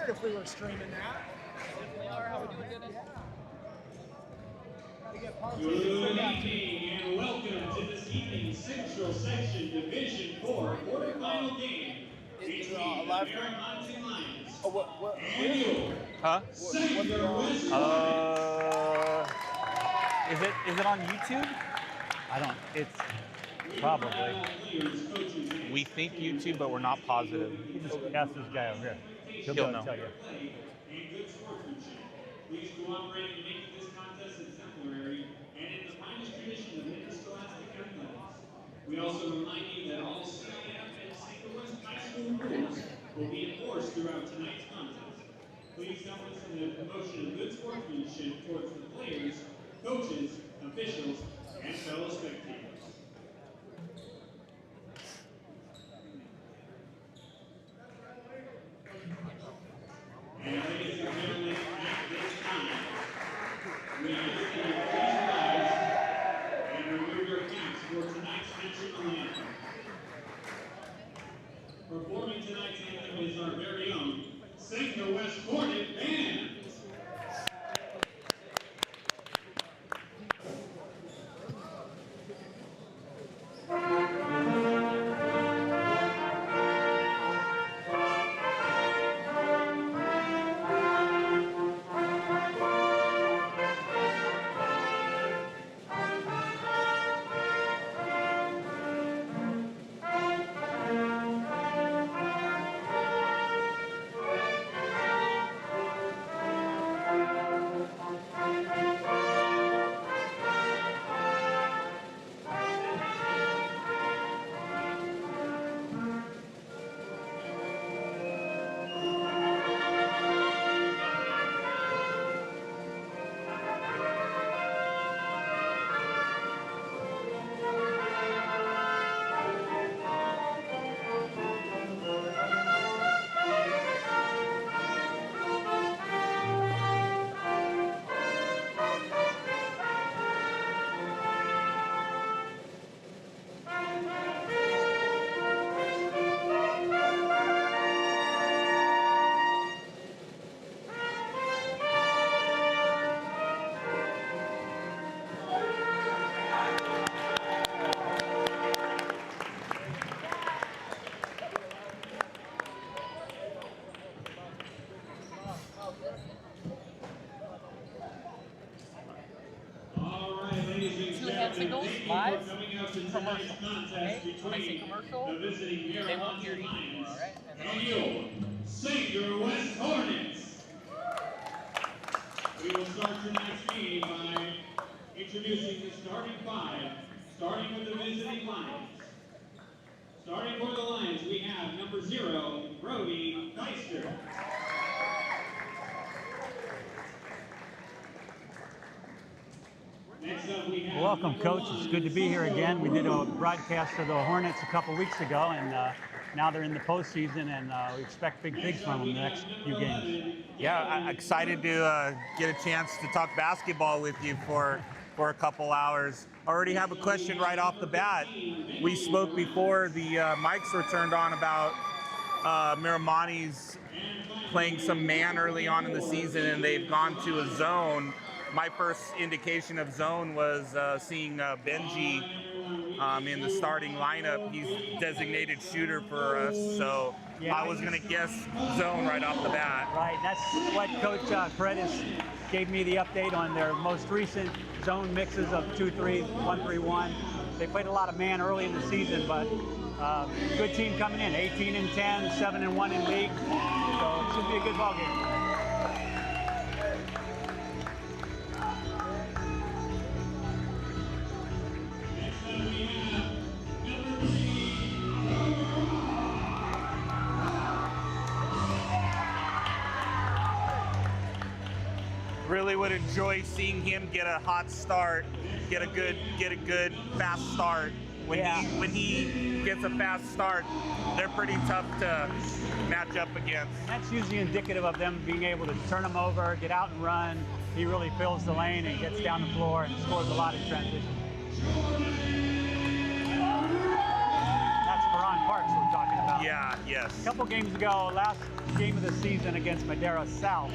wondered if we were streaming that. We are. How we doing, Dennis? Good evening and welcome to this evening's Central Section Division 4 quarterfinal game between the Mira Monte High and your Is it on YouTube? I don't. It's probably. We think YouTube, but we're not positive. You just ask this guy over here. He'll know. Tell you. And good sportsmanship. Please cooperate in making this contest exemplary and in the finest tradition of interscholastic athletics. We also remind you that all CIF and St. Louis high school rules will be enforced throughout tonight's contest. Please help us in the promotion of good sportsmanship towards the players, coaches, officials, and fellow spectators. And ladies and gentlemen, at this time, we ask that you please rise and remove your hats for tonight's national anthem. Performing tonight's anthem is our very own St. Louis Hornet Band. They won't hear you anymore, all right? And your St. Louis Hornets. We will start tonight's game by introducing the starting five, starting with the visiting Lions. Starting for the Lions, we have number 0, Brody Deister. Next up, we have welcome, Coach. It's good to be here again. We did a broadcast of the Hornets a couple weeks ago, and now they're in the postseason, and we expect big things from them in the next few games. Yeah, I'm excited to get a chance to talk basketball with you for a couple hours. Already have a question right off the bat. We spoke before the mics were turned on about Mira Monte's playing some man early on in the season, and they've gone to a zone. My first indication of zone was seeing Benji in the starting lineup. He's designated shooter for us, so yeah, I was going to guess zone right off the bat. Right, that's what Coach Paredes gave me the update on their most recent zone mixes of 2-3, 1-3-1. They played a lot of man early in the season, but good team coming in, 18-10, 7-1 in league, so it should be a good ball game. Really would enjoy seeing him get a hot start, get a good fast start. When he gets a fast start, they're pretty tough to match up against. That's usually indicative of them being able to turn them over, get out and run. He really fills the lane and gets down the floor and scores a lot of transition. That's Perron Parks we're talking about. Yeah, yes. A couple games ago, last game of the season against Madera South,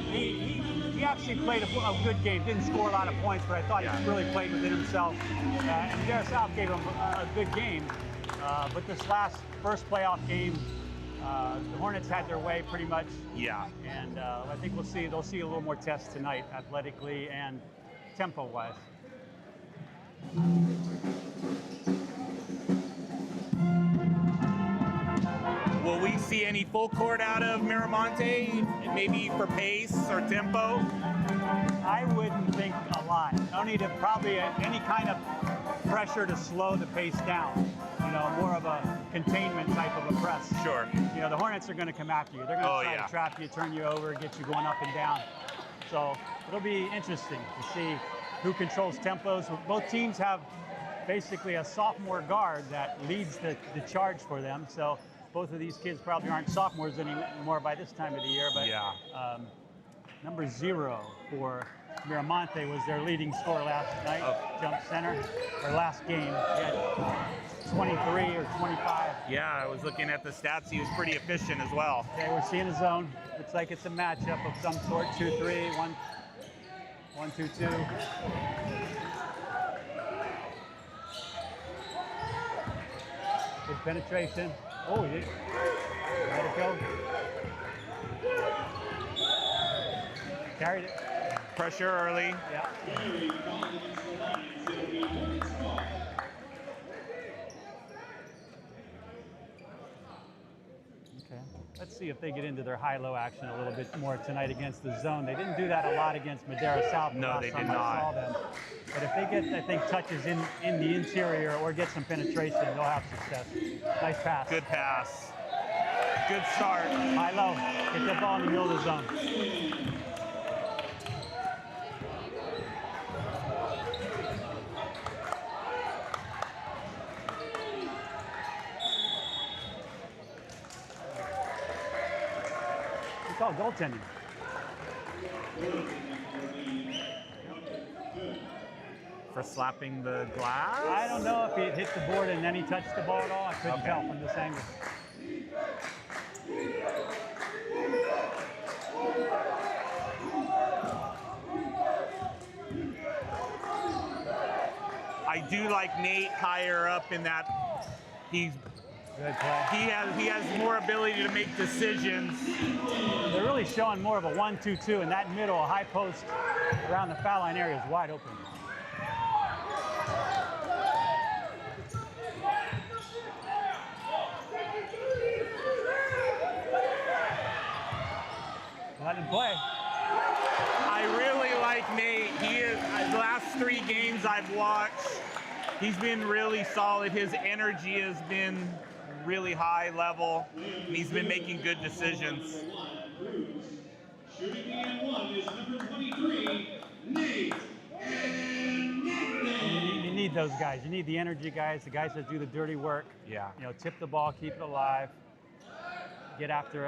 he actually played a good game. Didn't score a lot of points, but I thought he really played within himself. And Madera South gave him a good game. But this first playoff game, the Hornets had their way pretty much. Yeah. And I think they'll see a little more test tonight, athletically and tempo-wise. Will we see any full court out of Mira Monte, maybe for pace or tempo? I wouldn't think a lot. No need to probably any kind of pressure to slow the pace down. You know, more of a containment type of a press. Sure. You know, the Hornets are going to come after you. They're going to try to trap you, turn you over, get you going up and down. So it'll be interesting to see who controls tempos. Both teams have basically a sophomore guard that leads the charge for them. So both of these kids probably aren't sophomores anymore by this time of the year. But number 0 for Mira Monte was their leading scorer last night, jump center, or last game. He had 23 or 25. Yeah, I was looking at the stats. He was pretty efficient as well. Okay, we're seeing a zone. Looks like it's a matchup of some sort. 2-3, 1-2-2. Good penetration. Oh, he did. Let it go. Carried it. Pressure early. Yeah. Okay. Let's see if they get into their high-low action a little bit more tonight against the zone. They didn't do that a lot against Madera South. No, they did not. I saw them. But if they get, I think, touches in the interior or get some penetration, they'll have success. Nice pass. Good pass. Good start. High-low. Get that ball in the middle of the zone. It's all goaltending. For slapping the glass? I don't know if he hit the board and then he touched the ball at all. I couldn't tell from this angle. I do like Nate higher up in that he's Good play. he has more ability to make decisions. They're really showing more of a 1-2-2 in that middle, high post around the foul line area is wide open. Let him play. I really like Nate. He is, the last 3 games I've watched, he's been really solid. His energy has been really high level, and he's been making good decisions. Shooting the N1 is number 23, Nate. You need those guys. You need the energy guys, the guys that do the dirty work. Yeah. You know, tip the ball, keep it alive, get after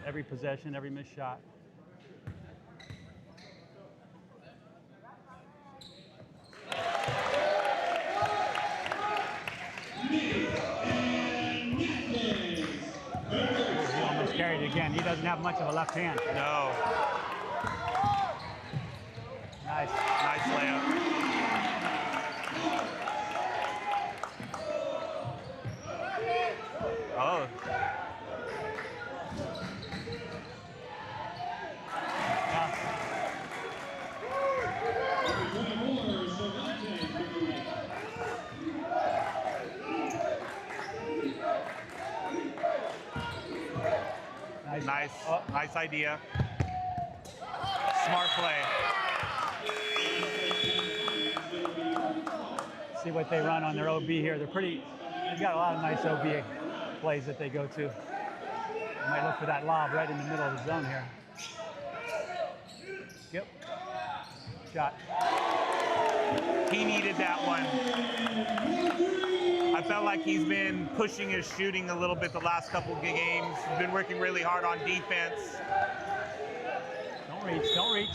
every possession, every missed shot. He almost carried it again. He doesn't have much of a left hand. No. Nice. Nice layup. Oh. Nice, nice idea. Smart play. See what they run on their OB here. They've got a lot of nice OB plays that they go to. They might look for that lob right in the middle of the zone here. Yep. Shot. He needed that one. I felt like he's been pushing his shooting a little bit the last couple of games. He's been working really hard on defense. Don't reach, don't reach.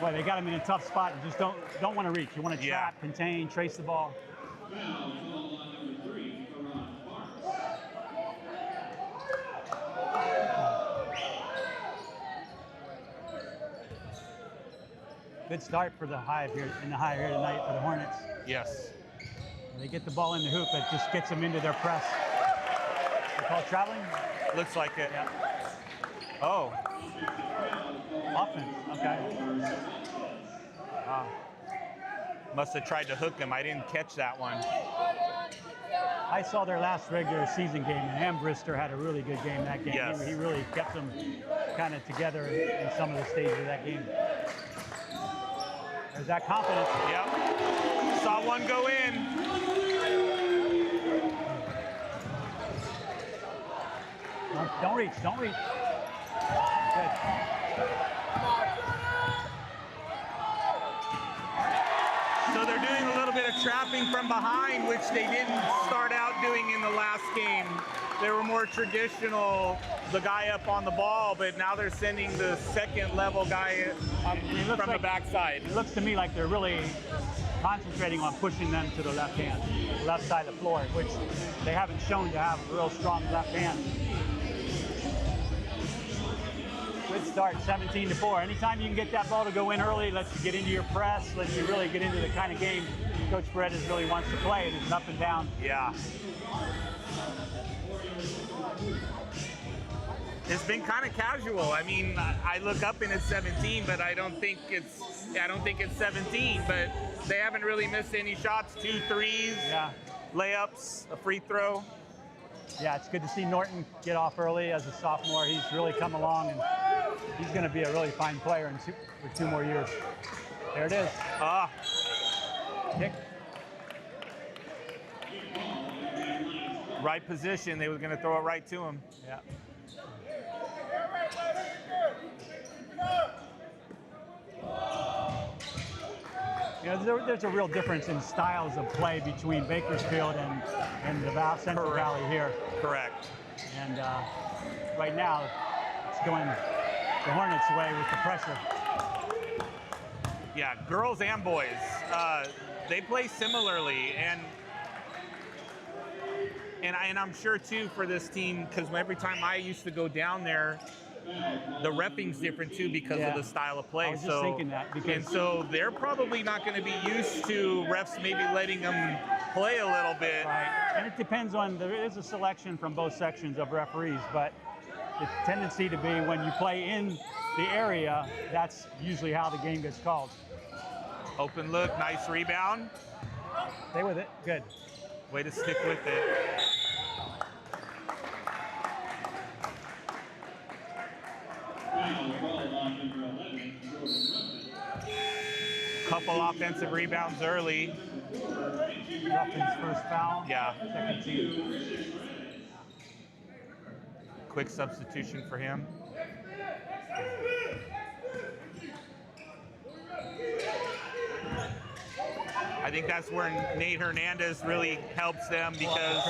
Boy, they got him in a tough spot. You just don't want to reach. You want to trap, contain, trace the ball. Good start for the Hive here in the Hive here tonight for the Hornets. Yes. When they get the ball in the hoop, it just gets them into their press. They call traveling? Looks like it. Yeah. Oh. Offense, okay. Must have tried to hook him. I didn't catch that one. I saw their last regular season game, and Ambrister had a really good game that game. Yes. He really kept them kind of together in some of the stages of that game. There's that confidence. Yep. Saw one go in. Don't reach, don't reach. Good. So they're doing a little bit of trapping from behind, which they didn't start out doing in the last game. They were more traditional, the guy up on the ball, but now they're sending the second level guy from the backside. It looks to me like they're really concentrating on pushing them to the left hand, left side of the floor, which they haven't shown to have a real strong left hand. Good start, 17-4. Anytime you can get that ball to go in early, lets you get into your press, lets you really get into the kind of game Coach Paredes really wants to play, and it's up and down. Yeah. It's been kind of casual. I mean, I look up and it's 17, but I don't think it's 17, but they haven't really missed any shots, 2 threes, Yeah. layups, a free throw. Yeah, it's good to see Norton get off early as a sophomore. He's really come along, and he's going to be a really fine player for 2 more years. There it is. Kick. Right position. They were going to throw it right to him. Yeah. You know, there's a real difference in styles of play between Bakersfield and the Central Valley here. Correct. And right now, it's going the Hornets' way with the pressure. Yeah, girls and boys. They play similarly, and I'm sure too for this team, because every time I used to go down there, the reffing's different too because of the style of play. I was just thinking that, because and so they're probably not going to be used to refs maybe letting them play a little bit. Right. And it depends on, there is a selection from both sections of referees, but the tendency to be when you play in the area, that's usually how the game gets called. Open look, nice rebound. Stay with it. Good. Way to stick with it. Couple offensive rebounds early. Ruffin's first foul. Yeah. Second team. Quick substitution for him. I think that's where Nate Hernandez really helps them, because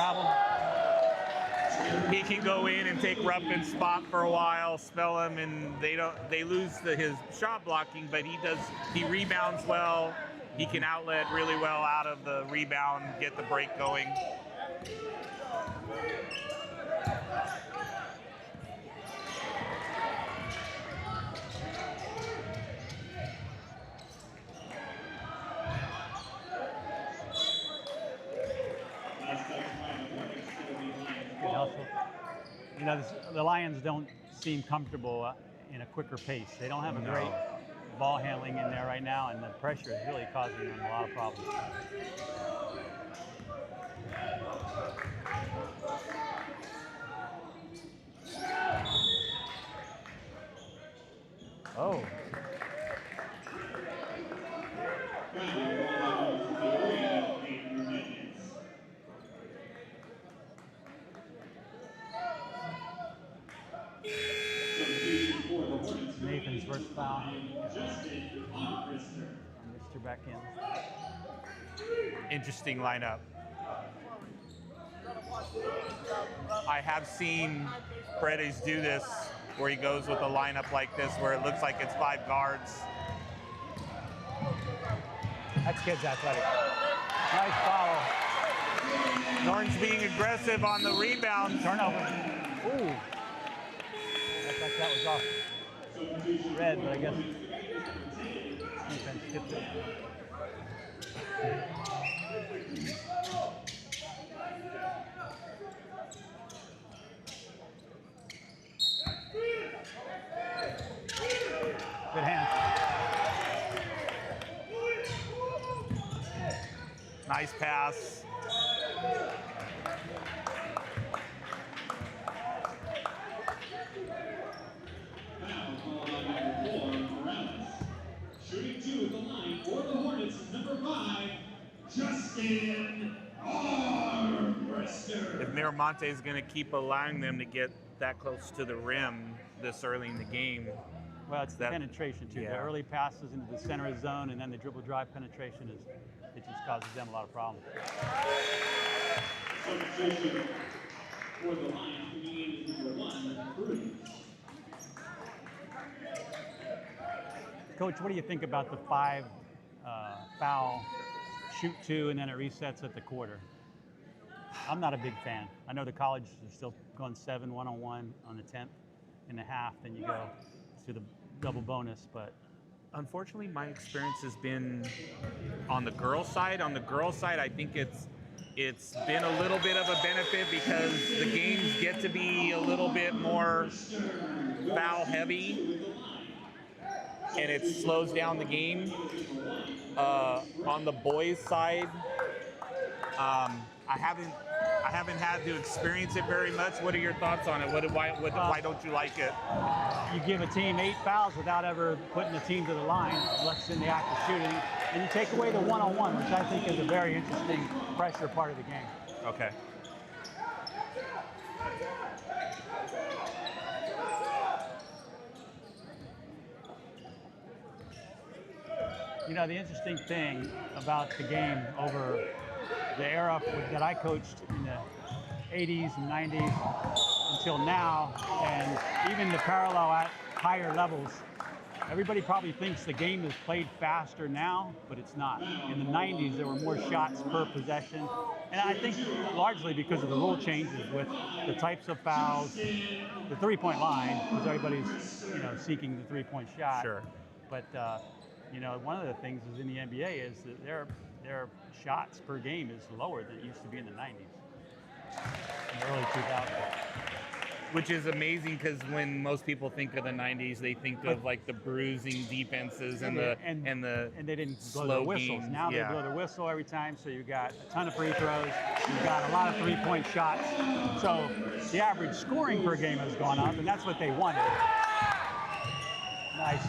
he can go in and take Ruffin's spot for a while, spell him, and they lose his shot blocking, but he rebounds well. He can outlet really well out of the rebound, get the break going. You know, the Lions don't seem comfortable in a quicker pace. They don't have a great ball handling in there right now, and the pressure is really causing them a lot of problems. Oh. Nathan's first foul. Mr. back in. Interesting lineup. I have seen Paredes do this, where he goes with a lineup like this, where it looks like it's 5 guards. That kid's athletic. Nice foul. Norton's being aggressive on the rebound. Turnover. Ooh. Looks like that was off. red, but I guess defense skipped it. Good hand. Nice pass. Shooting 2 at the line for the Hornets, number 5, Justin Armbrister. If Mira Monte is going to keep allowing them to get that close to the rim this early in the game. Well, it's the penetration too. Yeah. The early passes into the center of the zone, and then the dribble drive penetration it just causes them a lot of problems. Substitution for the line, coming in number 1, Bruce. Coach, what do you think about the 5 foul, shoot 2, and then it resets at the quarter? I'm not a big fan. I know the college is still going 7 1-on-1 on the 10th and a half, then you go to the double bonus, but unfortunately my experience has been on the girls' side. On the girls' side, I think it's been a little bit of a benefit because the games get to be a little bit more foul heavy, and it slows down the game. On the boys' side, I haven't had to experience it very much. What are your thoughts on it? Why don't you like it? You give a team 8 fouls without ever putting the team to the line, unless it's in the act of shooting, and you take away the 1-on-1, which I think is a very interesting pressure part of the game. Okay. You know, the interesting thing about the game over the era that I coached in the 80s and 90s until now, and even the parallel at higher levels, everybody probably thinks the game is played faster now, but it's not. In the 90s, there were more shots per possession, and I think largely because of the rule changes with the types of fouls, the three-point line, because everybody's, you know, seeking the three-point shot. Sure. But you know, one of the things is in the NBA is that their shots per game is lower than it used to be in the 90s, in the early 2000s. Which is amazing because when most people think of the 90s, they think of like the bruising defenses and they didn't blow slow their whistles. games. Now they blow their whistle every time, so you got a ton of free throws. You've got a lot of three-point shots. So the average scoring per game has gone up, and that's what they wanted. Nice.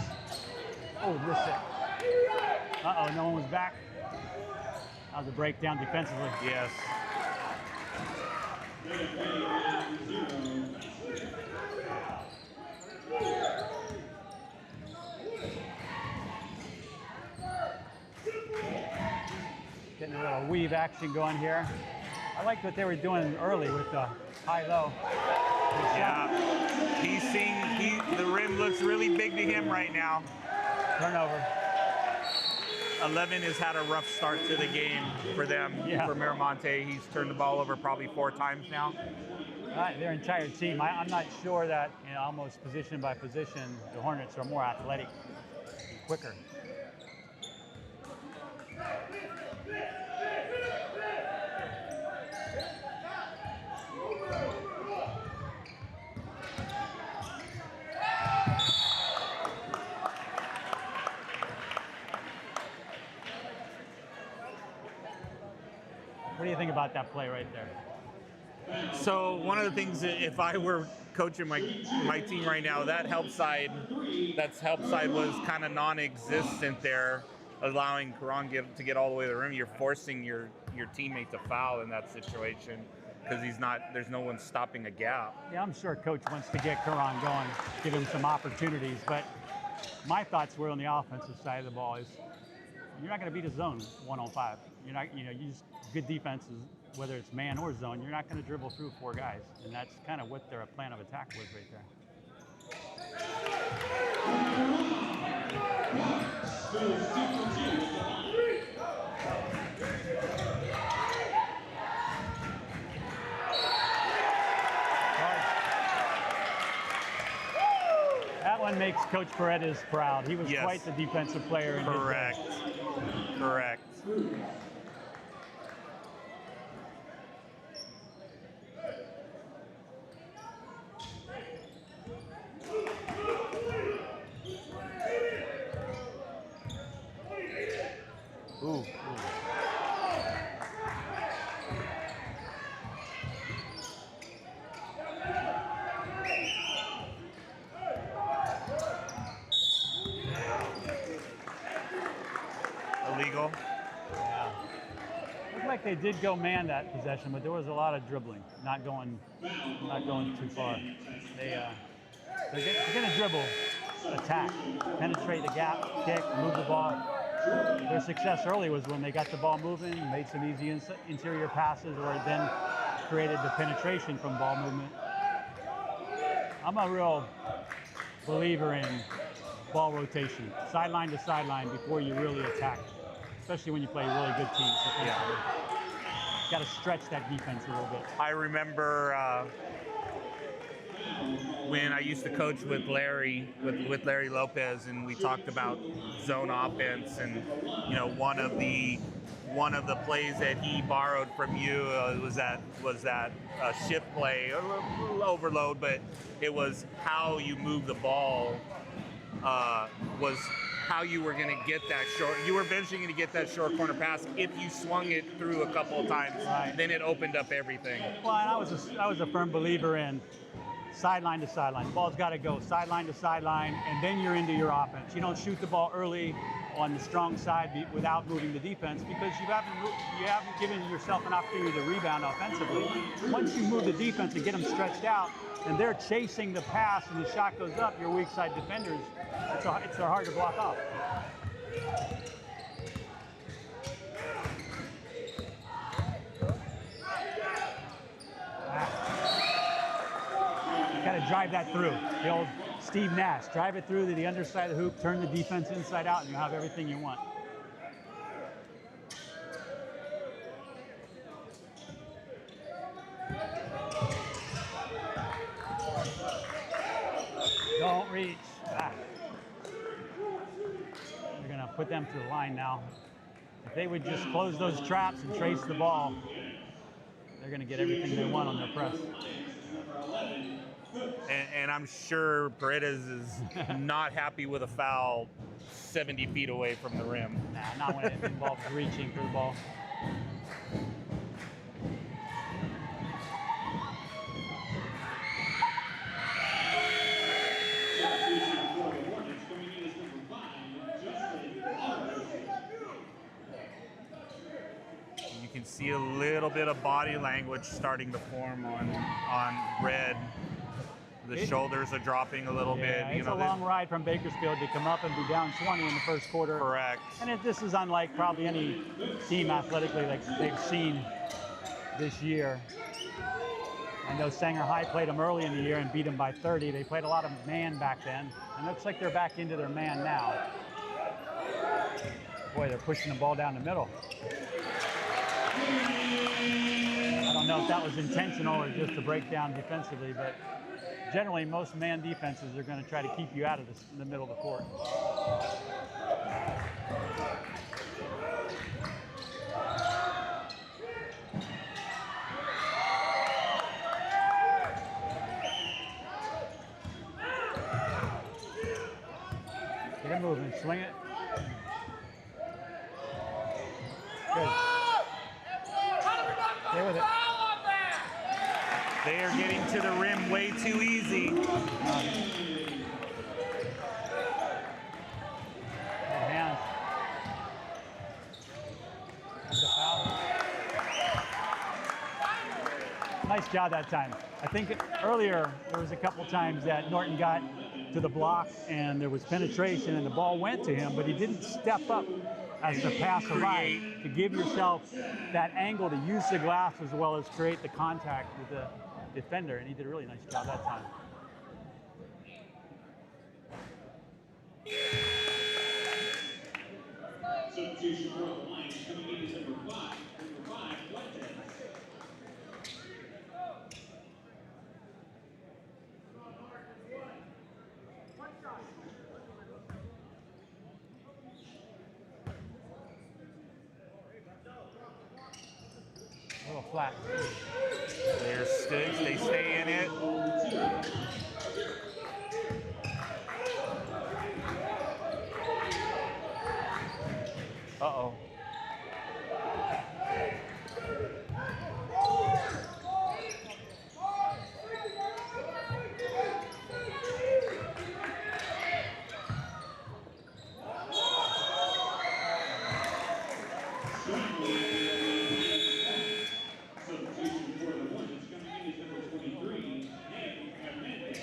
Oh, missed it. Uh-oh, no one was back. That was a breakdown defensively. Yes. Getting a little weave action going here. I liked what they were doing early with the high-low. Yeah. He's seeing, the rim looks really big to him right now. Turnover. 11 has had a rough start to the game for them, for Mira Monte. He's turned the ball over probably 4 times now. Their entire team. I'm not sure that, you know, almost position by position, the Hornets are more athletic and quicker. What do you think about that play right there? So one of the things, if I were coaching my team right now, that help side was kind of non-existent there, allowing Karan to get all the way to the rim. You're forcing your teammate to foul in that situation because there's no one stopping a gap. Yeah, I'm sure Coach wants to get Karan going, give him some opportunities, but my thoughts were on the offensive side of the ball is you're not going to beat a zone 1-on-5. You're not, you know, you just good defenses, whether it's man or zone, you're not going to dribble through 4 guys, and that's kind of what their plan of attack was right there. That one one makes Coach Paredes proud. He was Yes. quite the defensive player in his day. Correct. Correct. Ooh. Illegal. Yeah. Looked like they did go man that possession, but there was a lot of dribbling, not going too far. They're going to dribble, attack, penetrate the gap, kick, move the ball. Their success early was when they got the ball moving, made some easy interior passes, or then created the penetration from ball movement. I'm a real believer in ball rotation, sideline to sideline before you really attack, especially when you play really good teams. Yeah. Got to stretch that defense a little bit. I remember when I used to coach with Larry Lopez, and we talked about zone offense, and you know, one of the plays that he borrowed from you was that shift play, a little overload, but it was how you move the ball, was how you were going to get that short. You were eventually going to get that short corner pass if you swung it through a couple of times. Right. Then it opened up everything. Well, and I was a firm believer in sideline to sideline. The ball's got to go sideline to sideline, and then you're into your offense. You don't shoot the ball early on the strong side without moving the defense, because you haven't given yourself an opportunity to rebound offensively. Once you move the defense and get them stretched out, and they're chasing the pass and the shot goes up, your weak side defenders, it's hard to block off. Got to drive that through. The old Steve Nash, drive it through to the underside of the hoop, turn the defense inside out, and you have everything you want. Don't reach. We're going to put them to the line now. If they would just close those traps and trace the ball, they're going to get everything they want on their press. And I'm sure Paredes is not happy with a foul 70 feet away from the rim. Nah, not when it involves reaching for the ball. You can see a little bit of body language starting to form on Red. The shoulders are dropping a little bit. It's a long ride from Bakersfield to come up and be down 20 in the first quarter. Correct. And this is unlike probably any team athletically like they've seen this year. I know Sanger High played them early in the year and beat them by 30. They played a lot of man back then, and it looks like they're back into their man now. Boy, they're pushing the ball down the middle. I don't know if that was intentional or just to break down defensively, but generally most man defenses are going to try to keep you out of the middle of the court. Get it moving, swing it. Good. Stay with it. They are getting to the rim way too easy. Good hands. That's a foul. Nice job that time. I think earlier there was a couple times that Norton got to the block and there was penetration and the ball went to him, but he didn't step up as the pass arrived to give yourself that angle to use the glass as well as create the contact with the defender, and he did a really nice job that time. Substitution for the line coming in is number 5, Hornets. A little flat. They're stood, they stay in it. Uh-oh. Substitution for the Hornets coming in is number 23, Nate Hernandez.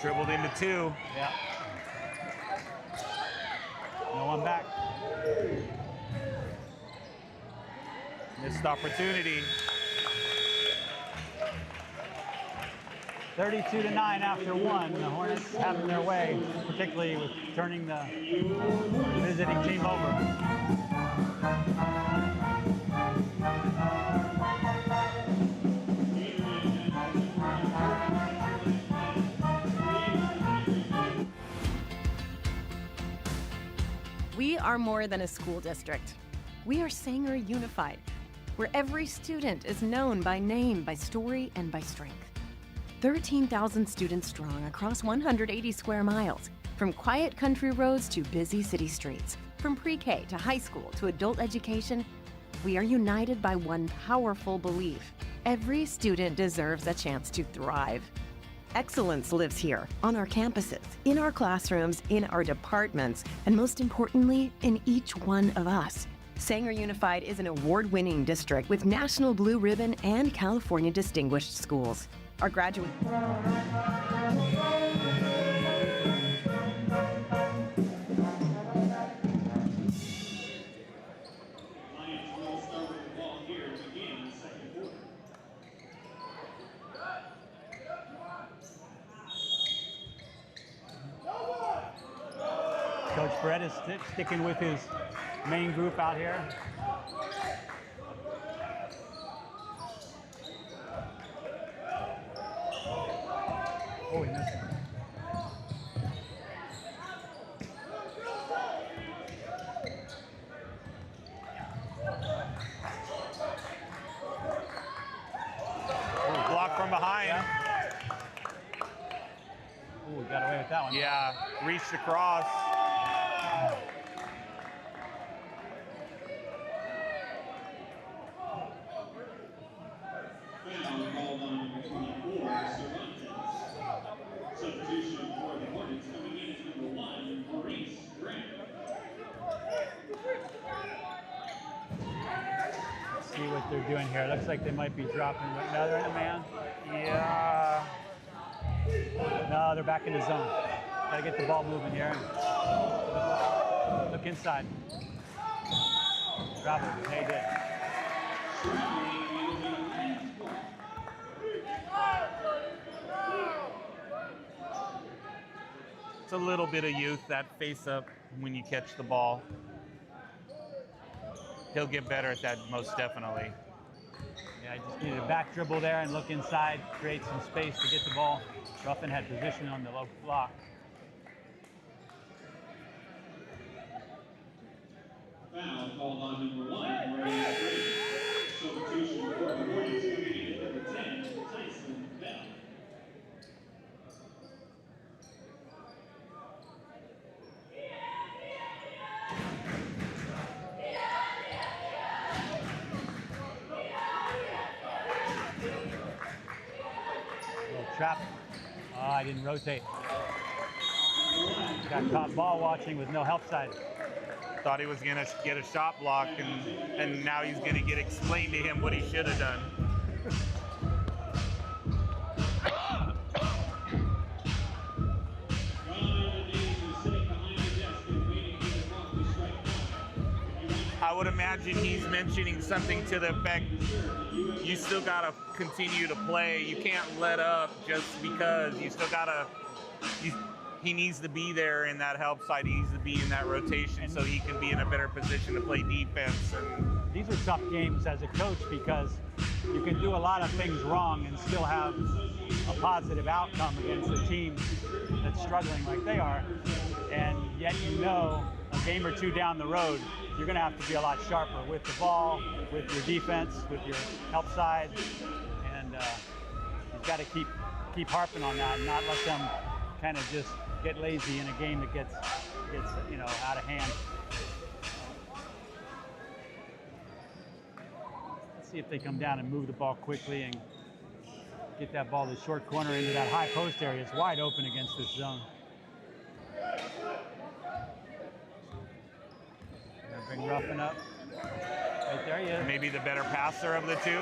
Dribbled into two. Yeah. No one back. Missed opportunity. 32-9 after one. The Hornets having their way, particularly with turning the visiting team over. We are more than a school district. We are Sanger Unified, where every student is known by name, by story, and by strength. 13,000 students strong across 180 square miles, from quiet country roads to busy city streets, from pre-K to high school to adult education, we are united by one powerful belief. Every student deserves a chance to thrive. Excellence lives here, on our campuses, in our classrooms, in our departments, and most importantly, in each one of us. Sanger Unified is an award-winning district with National Blue Ribbon and California Distinguished Schools. Our graduate... Lions will start with the ball here to begin the second quarter. Coach Brett is sticking with his main group out here. Oh, he missed it. Block from behind. Yeah. Ooh, got away with that one. Yeah, reached across. Foul called on number 24, Cervantes. Substitution for the Hornets coming in is number 1, Maurice Grant. Let's see what they're doing here. Looks like they might be dropping. No, they're in a man. Yeah. No, they're back in the zone. Gotta get the ball moving here. Look inside. Drop it. They did. It's a little bit of youth, that face up when you catch the ball. He'll get better at that, most definitely. Yeah, I just needed a back dribble there and look inside, create some space to get the ball. Ruffin had position on the low block. Foul called on number 1, Maurice Grant. Substitution for the Hornets coming in is number 10, Tyson Bell. Little trap. Oh, I didn't rotate. Got caught ball watching with no help side. Thought he was gonna get a shot block, and now he's gonna get explained to him what he should have done. I would imagine he's mentioning something to the effect, you still gotta continue to play. You can't let up just because. You still gotta. He needs to be there in that help side. He needs to be in that rotation so he can be in a better position to play defense. And these are tough games as a coach because you can do a lot of things wrong and still have a positive outcome against a team that's struggling like they are. And yet you know a game or two down the road, you're going to have to be a lot sharper with the ball, with your defense, with your help side. And you've got to keep harping on that and not let them kind of just get lazy in a game that gets you know, out of hand. Let's see if they come down and move the ball quickly and get that ball to the short corner into that high post area. It's wide open against this zone. Gonna bring Ruffin up. Right there he is. maybe the better passer of the two.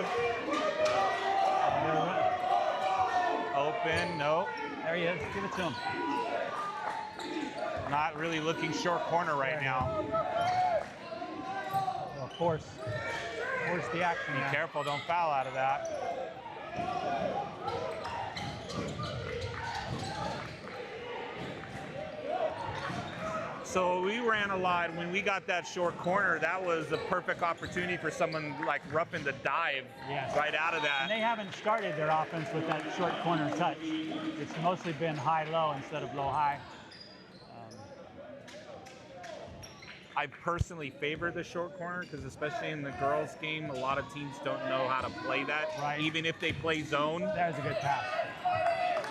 Open, no. There he is. Give it to him. Not really looking short corner right now. Well, force the action. Be now. careful, don't foul out of that. So we ran a lot. When we got that short corner, that was a perfect opportunity for someone like Ruffin to dive right out of that. And they haven't started their offense with that short corner touch. It's mostly been high-low instead of low-high. I personally favor the short corner because especially in the girls game, a lot of teams don't know how to play that. Right. Even if they play zone. There's a good pass.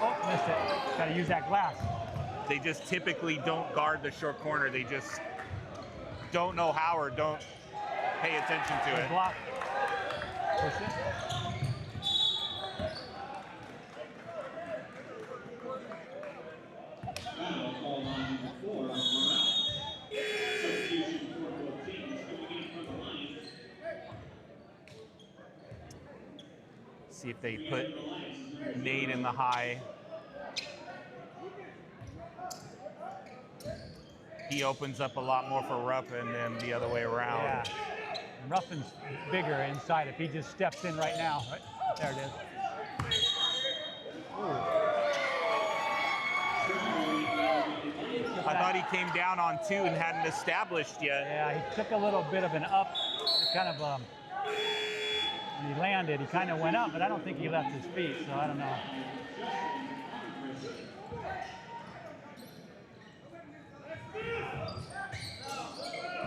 Oh, missed it. Got to use that glass. They just typically don't guard the short corner. They just don't know how or don't pay attention to it. Block. Push it. Call on number 4, Morales. Substitution for both teams coming in from the Lions. See if they put Nate in the high. He opens up a lot more for Ruffin than the other way around. Yeah. And Ruffin's bigger inside if he just steps in right now. Right? There it is. I thought he came down on 2 and hadn't established yet. Yeah, he took a little bit of an up, kind of, when he landed, he kind of went up, but I don't think he left his feet, so I don't know.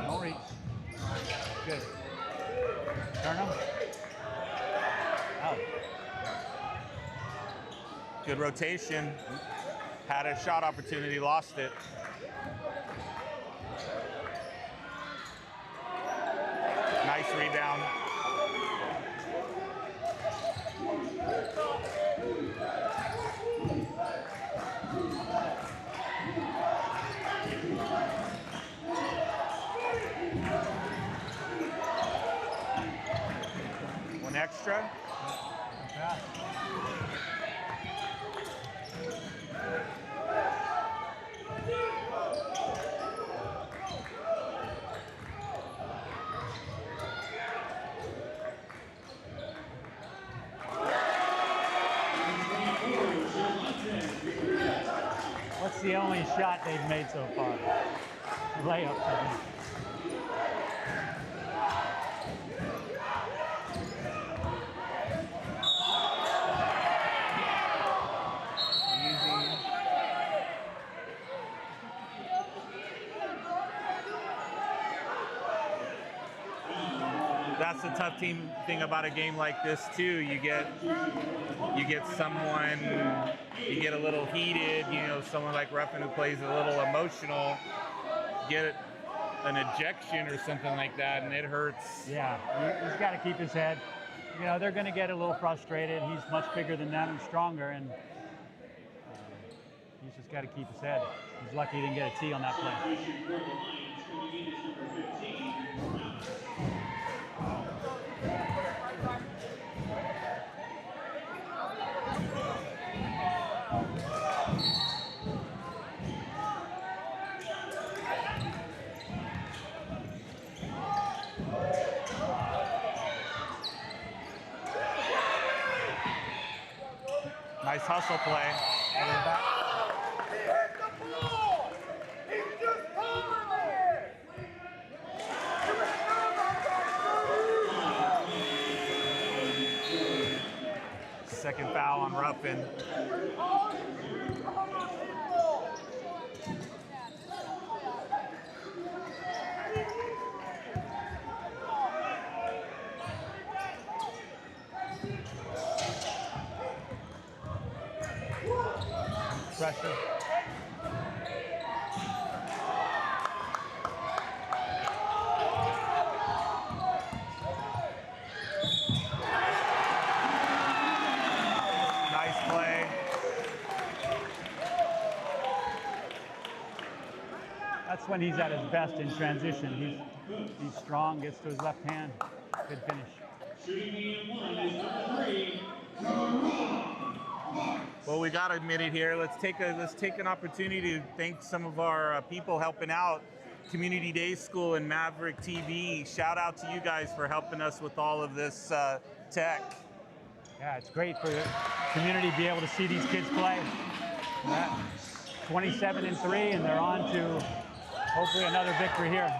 Don't reach. Good. Turn him. Out. Good rotation. Had a shot opportunity, lost it. Nice rebound. One extra. Yeah. What's the only shot they've made so far? Layup, I think. That's the tough thing about a game like this too. You get someone, you get a little heated. You know, someone like Ruffin who plays a little emotional, get an ejection or something like that, and it hurts. Yeah, he's got to keep his head. You know, they're going to get a little frustrated. He's much bigger than them and stronger, and he's just got to keep his head. He's lucky he didn't get a T on that play. Nice hustle play. Second foul on Ruffin. Pressure. Nice play. That's when he's at his best in transition. He's strong, gets to his left hand. Good finish. Shooting medium one is number 3. Well, we got a minute here. Let's take an opportunity to thank some of our people helping out. Community Day School and MaverickTV. Shout out to you guys for helping us with all of this tech. Yeah, it's great for the community to be able to see these kids play. 27-3, and they're on to hopefully another victory here.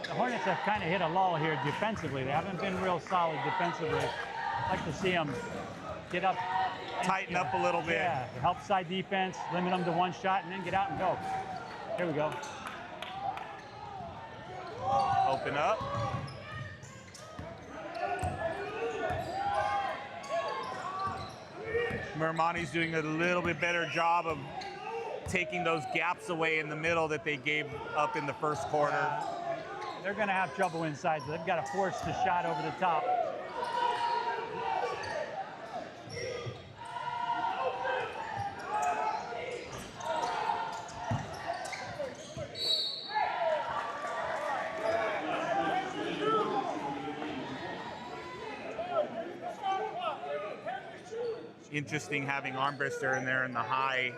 The Hornets have kind of hit a lull here defensively. They haven't been real solid defensively. I'd like to see them get up. Tighten up a little bit. Yeah, help side defense, limit them to one shot, and then get out and go. Here we go. Open up. Mermani's doing a little bit better job of taking those gaps away in the middle that they gave up in the first quarter. They're going to have trouble inside, so they've got to force the shot over the top. Interesting having Armbruster in there in the high.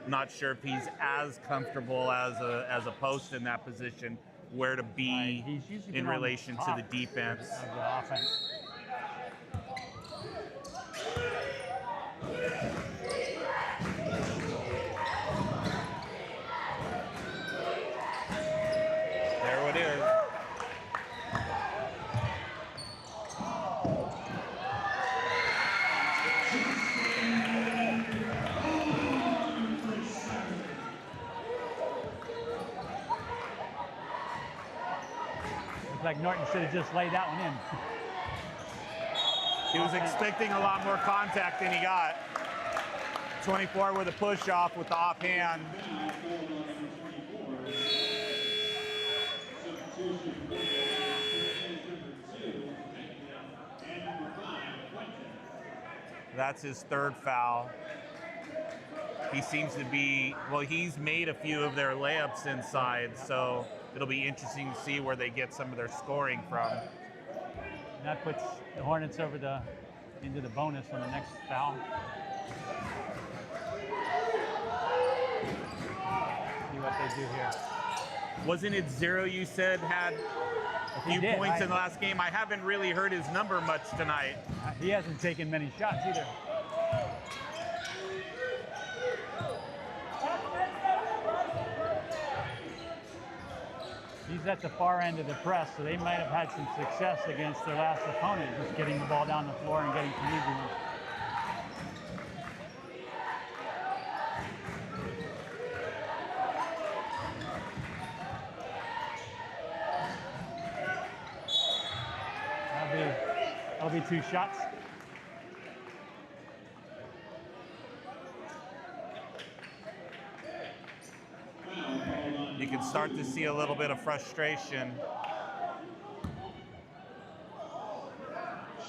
Not sure if he's as comfortable as a post in that position, where to be in relation to the defense. Of the offense. There it is. Like Norton should have just laid that one in. He was expecting a lot more contact than he got. 24 with a push off with the offhand. That's his third foul. He seems to be, well, he's made a few of their layups inside, so it'll be interesting to see where they get some of their scoring from. And that puts the Hornets into the bonus on the next foul. See what they do here. Wasn't it Zero you said had a few points in the last game? I haven't really heard his number much tonight. He hasn't taken many shots either. He's at the far end of the press, so they might have had some success against their last opponent, just getting the ball down the floor and getting some easy ones. That'll be 2 shots. You can start to see a little bit of frustration.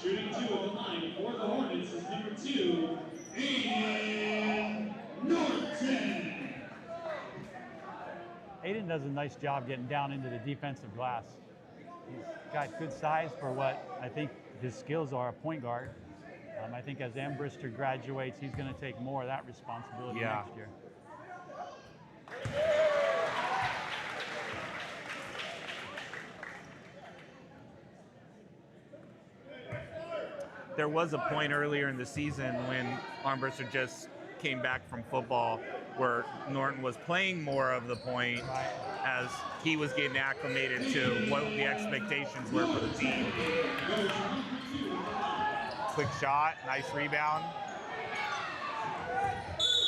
Shooting 2 at the line for the Hornets is number 2, Aiden Norton. Aiden does a nice job getting down into the defensive glass. He's got good size for what I think his skills are, a point guard. I think as Ambrister graduates, he's going to take more of that responsibility next year. There was a point earlier in the season when Armbruster just came back from football where Norton was playing more of the point as he was getting acclimated to what the expectations were for the team. Quick shot, nice rebound.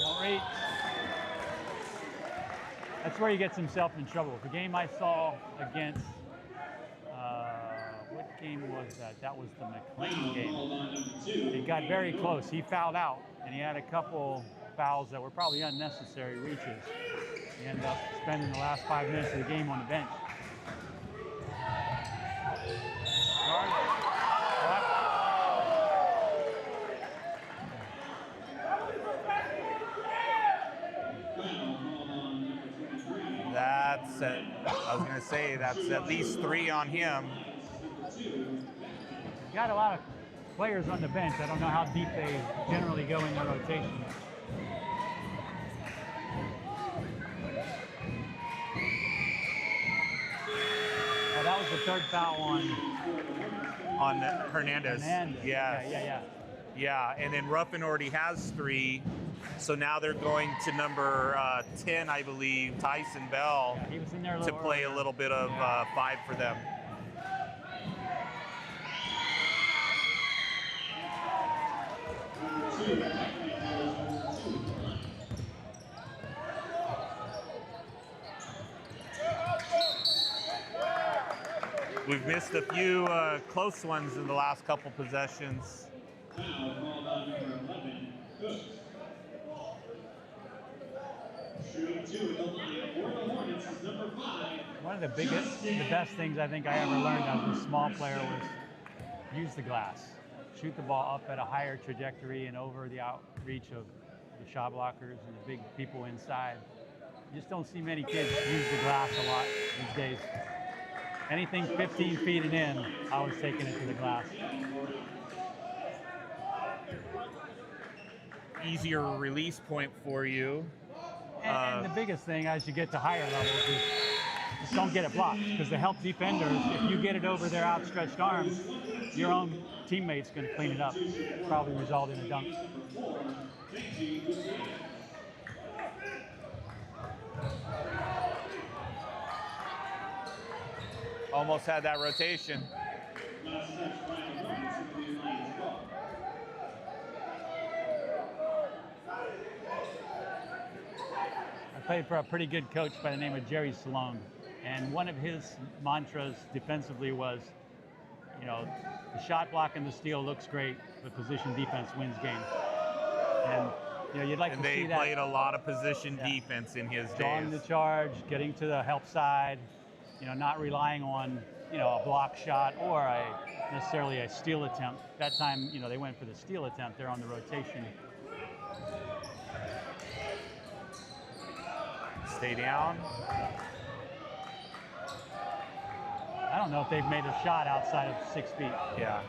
Don't reach. That's where he gets himself in trouble. The game I saw against, what game was that? That was the McLean game. It got very close. He fouled out, and he had a couple fouls that were probably unnecessary reaches. He ended up spending the last 5 minutes of the game on the bench. That's, I was going to say, that's at least 3 on him. Got a lot of players on the bench. I don't know how deep they generally go in their rotation. Oh, that was the 3rd foul on Hernandez. Yeah. Yeah, and then Ruffin already has 3. So now they're going to number 10, I believe, Tyson Bell, he was in there to play a little bit of 5 for them. We've missed a few close ones in the last couple possessions. One of the best things I think I ever learned as a small player was use the glass. Shoot the ball up at a higher trajectory and over the outreach of the shot blockers and the big people inside. You just don't see many kids use the glass a lot these days. Anything 15 feet and in, I was taking it to the glass. Easier release point for you. And the biggest thing as you get to higher levels is just don't get it blocked, because to help defenders, if you get it over their outstretched arms, your own teammate's going to clean it up. Probably result in a dunk. Almost had that rotation. I played for a pretty good coach by the name of Jerry Salone, and one of his mantras defensively was, you know, the shot block and the steal looks great, but position defense wins games. And you know, you'd like to see that. And they played a lot of position defense in his drawing days. the charge, getting to the help side, you know, not relying on, you know, a block shot or necessarily a steal attempt. That time, you know, they went for the steal attempt. They're on the rotation. Stay down. I don't know if they've made a shot outside of 6 feet. Yeah.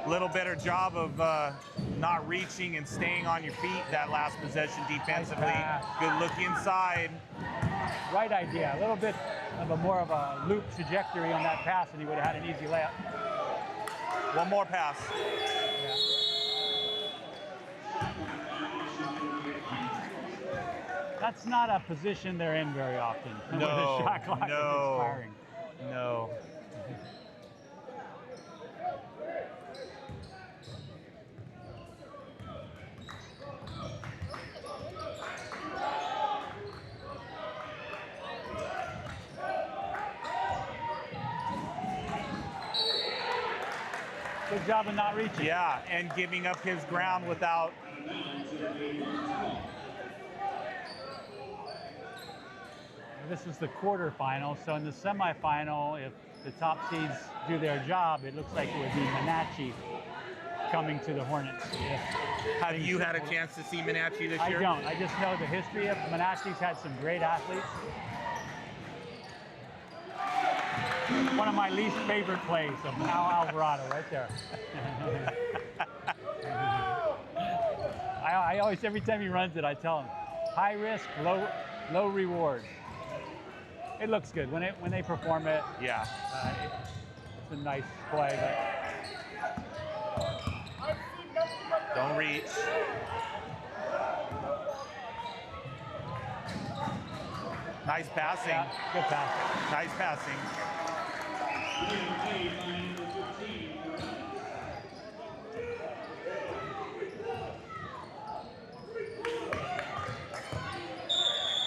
Little better job of not reaching and staying on your feet that last possession defensively. Nice. Good look inside. Right idea. A little bit of a more of a loop trajectory on that pass, and he would have had an easy layup. One more pass. Yeah. That's not a position they're in very often. No, when the shot clock is expiring. No. Good job of not reaching. Yeah, and giving up his ground without. This is the quarterfinal, so in the semifinal, if the top seeds do their job, it looks like it would be Menachie coming to the Hornets. Have you had a chance to see Menachie this year? I don't. I just know the history of Menachie's had some great athletes. one of my least favorite plays of Al Alvarado right there. I always, every time he runs it, I tell him, high risk, low reward. It looks good when they perform it. Yeah. It's a nice play. But Don't reach. Nice passing. yeah, good pass. Nice passing.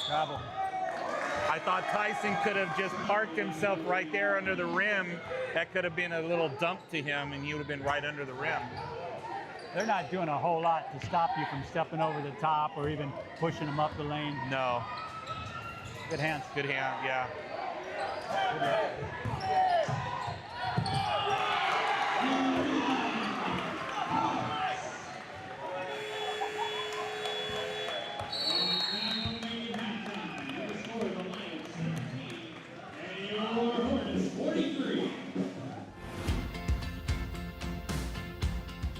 Travel. I thought Tyson could have just parked himself right there under the rim. That could have been a little dump to him, and he would have been right under the rim. They're not doing a whole lot to stop you from stepping over the top or even pushing them up the lane. No. Good hands. Good hand, yeah.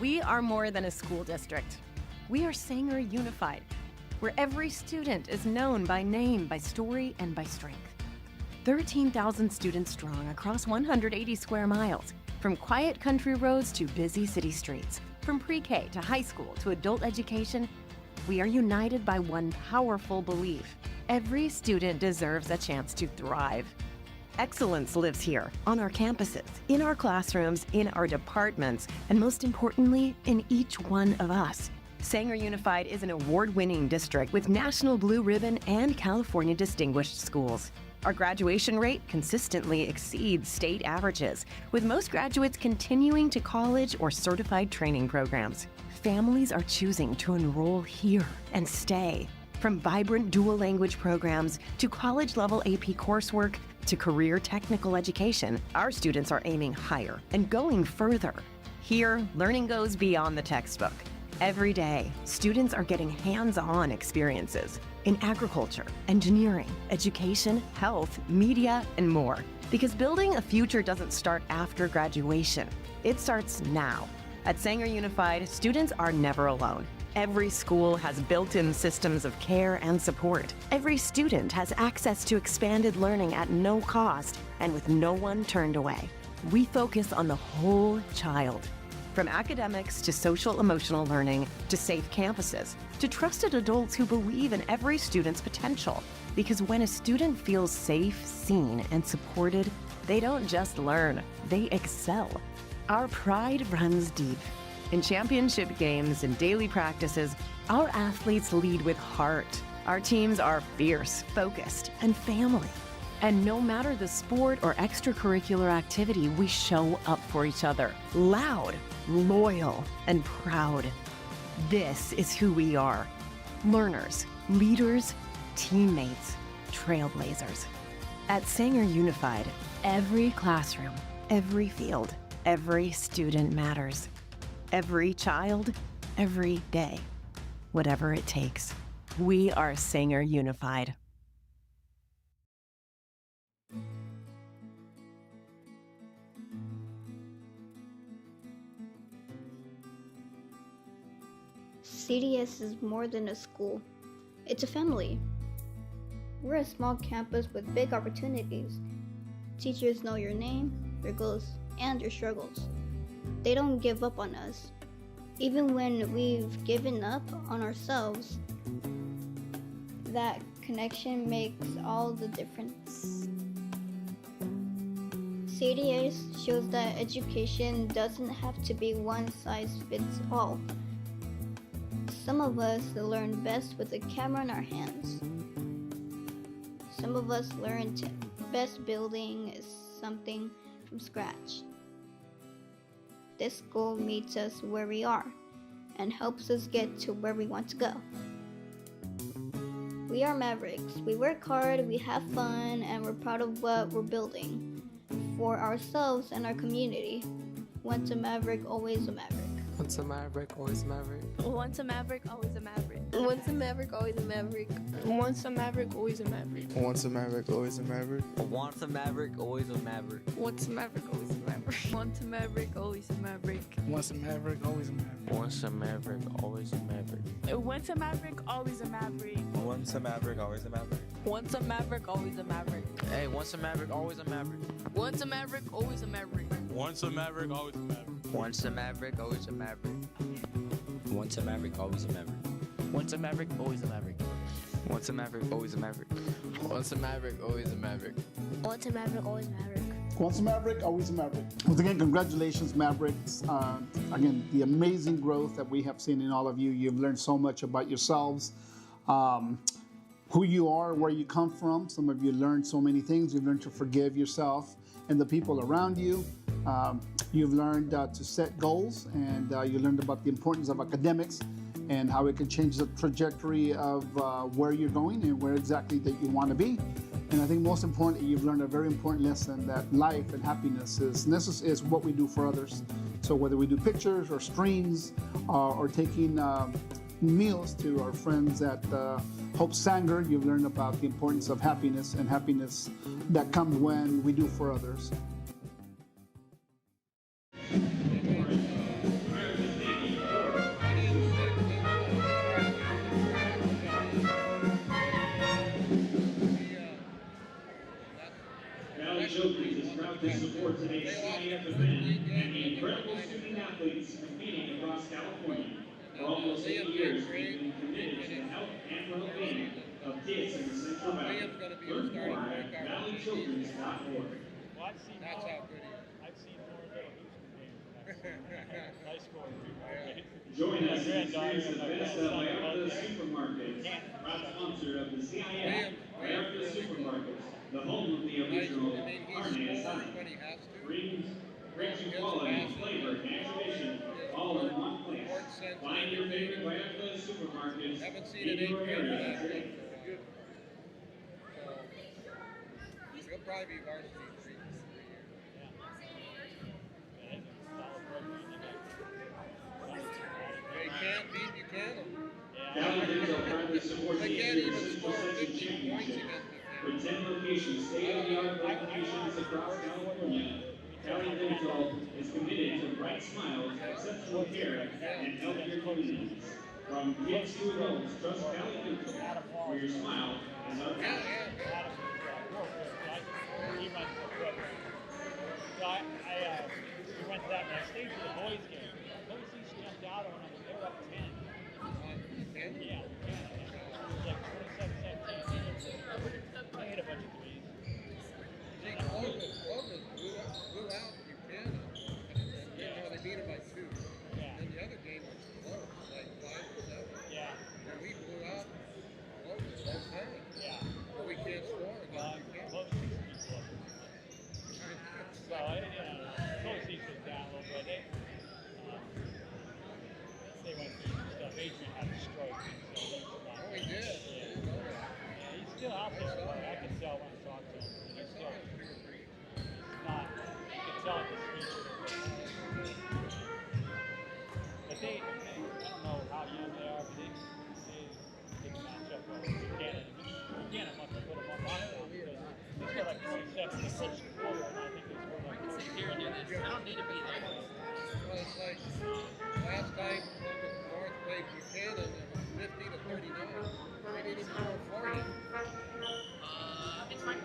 We are more than a school district. We are Sanger Unified, where every student is known by name, by story, and by strength. 13,000 students strong across 180 square miles, from quiet country roads to busy city streets, from pre-K to high school to adult education. We are united by one powerful belief: every student deserves a chance to thrive. Excellence lives here, on our campuses, in our classrooms, in our departments, and most importantly, in each one of us. Sanger Unified is an award-winning district with National Blue Ribbon and California Distinguished Schools. Our graduation rate consistently exceeds state averages, with most graduates continuing to college or certified training programs. Families are choosing to enroll here and stay. From vibrant dual language programs to college-level AP coursework to career technical education, our students are aiming higher and going further. Here, learning goes beyond the textbook. Every day, students are getting hands-on experiences in agriculture, engineering, education, health, media, and more. Because building a future doesn't start after graduation. It starts now. At Sanger Unified, students are never alone. Every school has built-in systems of care and support. Every student has access to expanded learning at no cost and with no one turned away. We focus on the whole child. From academics to social-emotional learning to safe campuses to trusted adults who believe in every student's potential. Because when a student feels safe, seen, and supported, they don't just learn, they excel. Our pride runs deep. In championship games and daily practices, our athletes lead with heart. Our teams are fierce, focused, and family. And no matter the sport or extracurricular activity, we show up for each other, loud, loyal, and proud. This is who we are: learners, leaders, teammates, trailblazers. At Sanger Unified, every classroom, every field, every student matters. Every child, every day. Whatever it takes. We are Sanger Unified. CDS is more than a school. It's a family. We're a small campus with big opportunities. Teachers know your name, your goals, and your struggles. They don't give up on us. Even when we've given up on ourselves, that connection makes all the difference. CDS shows that education doesn't have to be one size fits all. Some of us learn best with a camera in our hands. Some of us learn best building something from scratch. This school meets us where we are and helps us get to where we want to go. We are Mavericks. We work hard, we have fun, and we're proud of what we're building for ourselves and our community. Once a Maverick, always a Maverick. Once a Maverick, always a Maverick. Once a Maverick, always a Maverick. Once a Maverick, always a Maverick. Once a Maverick, always a Maverick. Once a Maverick, always a Maverick. Once a Maverick, always a Maverick. Once a Maverick, always a Maverick. Once a Maverick, always a Maverick. Once a Maverick, always a Maverick. Once a Maverick, always a Maverick. Once a Maverick, always a Maverick. Once a Maverick, always a Maverick. Once a Maverick, always a Maverick. Hey, once a Maverick, always a Maverick. Once a Maverick, always a Maverick. Once a Maverick, always a Maverick. Once a Maverick, always a Maverick. Once a Maverick, always a Maverick. Once a Maverick, always a Maverick. Once a Maverick, always a Maverick. Once a Maverick, always a Maverick. Once a Maverick, always a Maverick. Once a Maverick, always a Maverick. Once again, congratulations, Mavericks. Again, the amazing growth that we have seen in all of you. You've learned so much about yourselves, who you are, where you come from. Some of you learned so many things. You've learned to forgive yourself and the people around you. You've learned to set goals, and you learned about the importance of academics and how it can change the trajectory of where you're going and where exactly that you want to be. And I think most importantly, you've learned a very important lesson that life and happiness is what we do for others. So whether we do pictures or streams or taking meals to our friends at Hope Sanger, you've learned about the importance of happiness and happiness that comes when we do for others. Children's is proud to support today's CIF event and the incredible student athletes competing across California. For almost 8 years, we've been committed to the health and well-being of kids in the Central Valley. Learn more at valleychildrens.org. That's how good he is. I've seen more little Houston games. Nice score. Join us and experience the best of Vallarta Supermarkets, proud sponsor of the CIF Vallarta Supermarkets, the home of the original HORNET SWARM. Brings you quality, flavor, and tradition all in one place. Find your favorite Vallarta Supermarkets in your area today. He'll probably be varsity 3 years. You can't beat Buchanan. Caledons are proudly support the Central Section Championship. With 10 locations, state-of-the-art locations across California, Cali Dental is committed to bright smiles, exceptional care, and healthier communities. From kids to adults, trust Cali Dental, where your smile is our passion. We went to that, but I stayed for the boys' game. Both teams jumped out on them. They were up 10. Yeah. It was like 27-17. I hit a bunch of threes. Clovis blew out Buchanan. They beat him by 2. Yeah. And the other game was close, like 5-7. Yeah. And we blew out Clovis both times. Yeah. But we can't score against Buchanan. Close seats to be close. So, close seats was down a little bit. They went through some stuff. Adrian had a stroke. So he's not. Oh, he did? Yeah. Yeah, he's still out there. I can tell when I talk to him. He's still. He's not. You can tell at the speech. But they, I don't know how young they are, but they can match up well with Buchanan. Buchanan must have put them up on it because they scored like 27 in the first quarter, and I think they scored like 40. Here and do this. I don't need to be there. Well, it's like last time North played Buchanan, it was 50-39. They didn't even score 40. It's fine.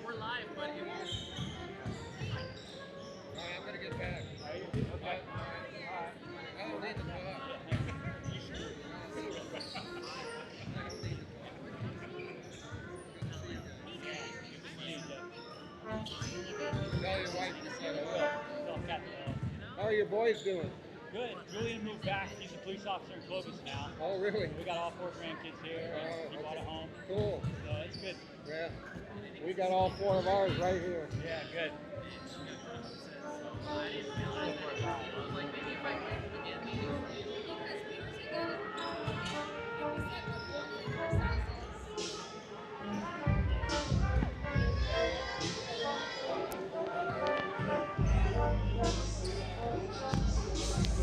We're live, but it won't. All right, I'm going to get back. Okay. I don't need to talk. Tell your wife you said hello. How are your boys doing? Good. Julian moved back. He's a police officer in Clovis now. Oh, really? We got all 4 grandkids here. He bought a home. Cool. So it's good. Yeah. We got all 4 of ours right here. Yeah, good.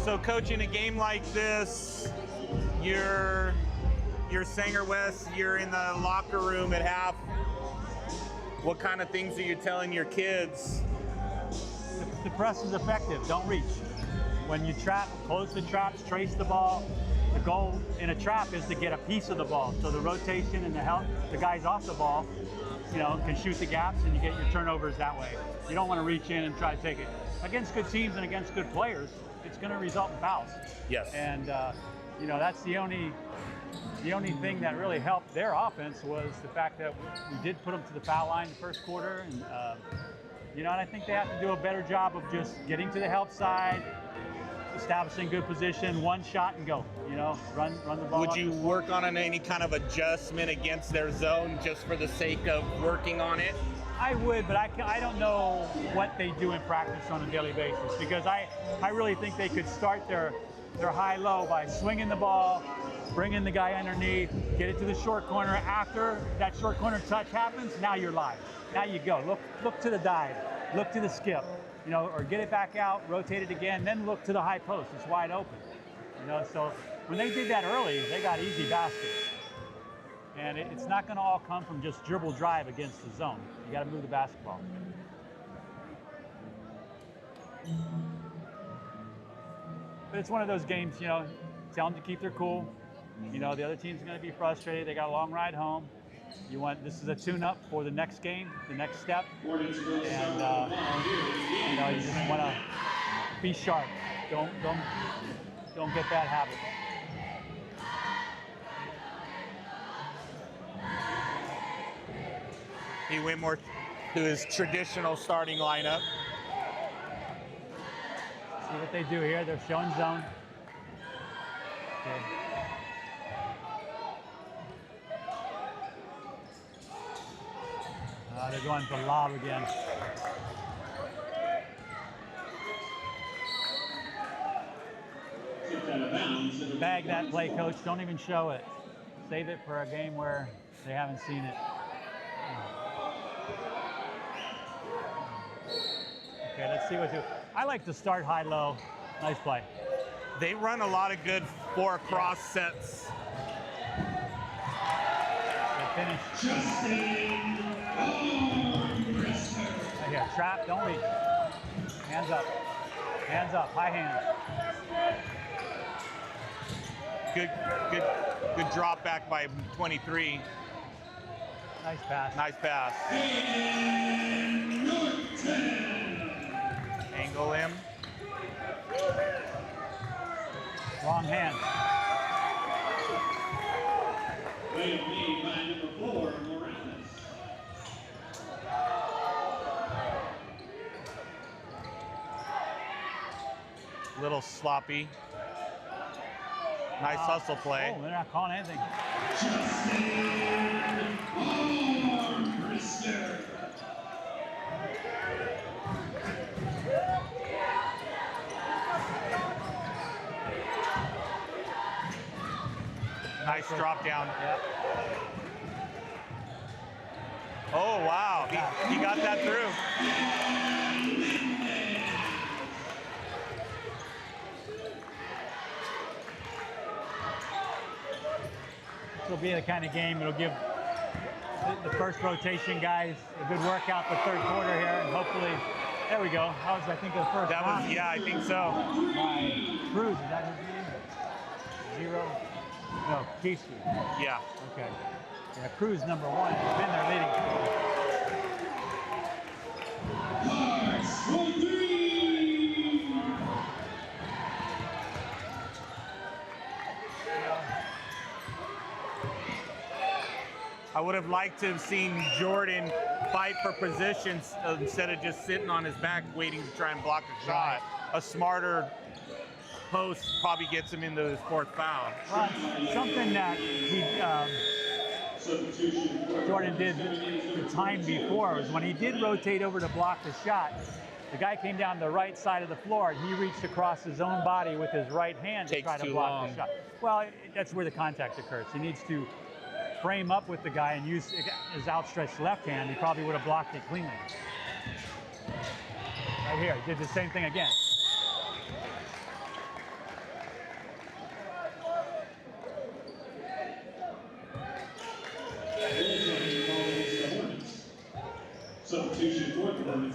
So coaching a game like this, you're Sanger West, you're in the locker room at half. What kind of things are you telling your kids? The press is effective, don't reach. When you trap, close the traps, trace the ball. The goal in a trap is to get a piece of the ball. So the rotation and the guys off the ball, you know, can shoot the gaps and you get your turnovers that way. You don't want to reach in and try to take it. Against good teams and against good players, it's going to result in fouls. Yes. And you know, that's the only thing that really helped their offense was the fact that we did put them to the foul line the first quarter, and you know, and I think they have to do a better job of just getting to the help side, establishing good position, one shot and go. You know, run the ball. Would you work on any kind of adjustment against their zone just for the sake of working on it? I would, but I don't know what they do in practice on a daily basis, because I really think they could start their high-low by swinging the ball, bringing the guy underneath, get it to the short corner. After that short corner touch happens, now you're live. Now you go. Look to the dive, look to the skip, you know, or get it back out, rotate it again, then look to the high post. It's wide open. You know, so when they did that early, they got easy baskets. And it's not going to all come from just dribble drive against the zone. You got to move the basketball. But it's one of those games, you know, tell them to keep their cool. You know, the other team's going to be frustrated. They got a long ride home. This is a tune-up for the next game, the next step. And, you know, you just want to be sharp. Don't get that habit. He went more to his traditional starting lineup. See what they do here. They're showing zone. Okay. They're going for lob again. Bag that play, coach. Don't even show it. Save it for a game where they haven't seen it. Okay, let's see what do. I like to start high-low. Nice play. They run a lot of good four-cross sets. Finish. Right here, trap, don't reach. Hands up, high hands. Good drop back by 23. Nice pass. Nice pass. Angle him. Wrong hand. Made by number 4, Morales. Little sloppy. Nice hustle play. Oh, they're not calling anything. Nice drop down. Yep. Oh, wow. He got that through. This will be the kind of game it'll give the first rotation guys a good workout for third quarter here, and hopefully, there we go. That was, I think, the first. That was, yeah, I think so. By Cruz, is that his name? 0. No, Keith. Yeah. Okay. Yeah, Cruz #1 has been their leading. I would have liked to have seen Jordan fight for positions instead of just sitting on his back waiting to try and block a shot. A smarter post probably gets him into his 4th foul. Well, something that Jordan did the time before was when he did rotate over to block the shot, the guy came down the right side of the floor and he reached across his own body with his right hand to try to block the shot. Well, that's where the contact occurs. He needs to frame up with the guy and use his outstretched left hand. He probably would have blocked it cleanly. Right here, he did the same thing again.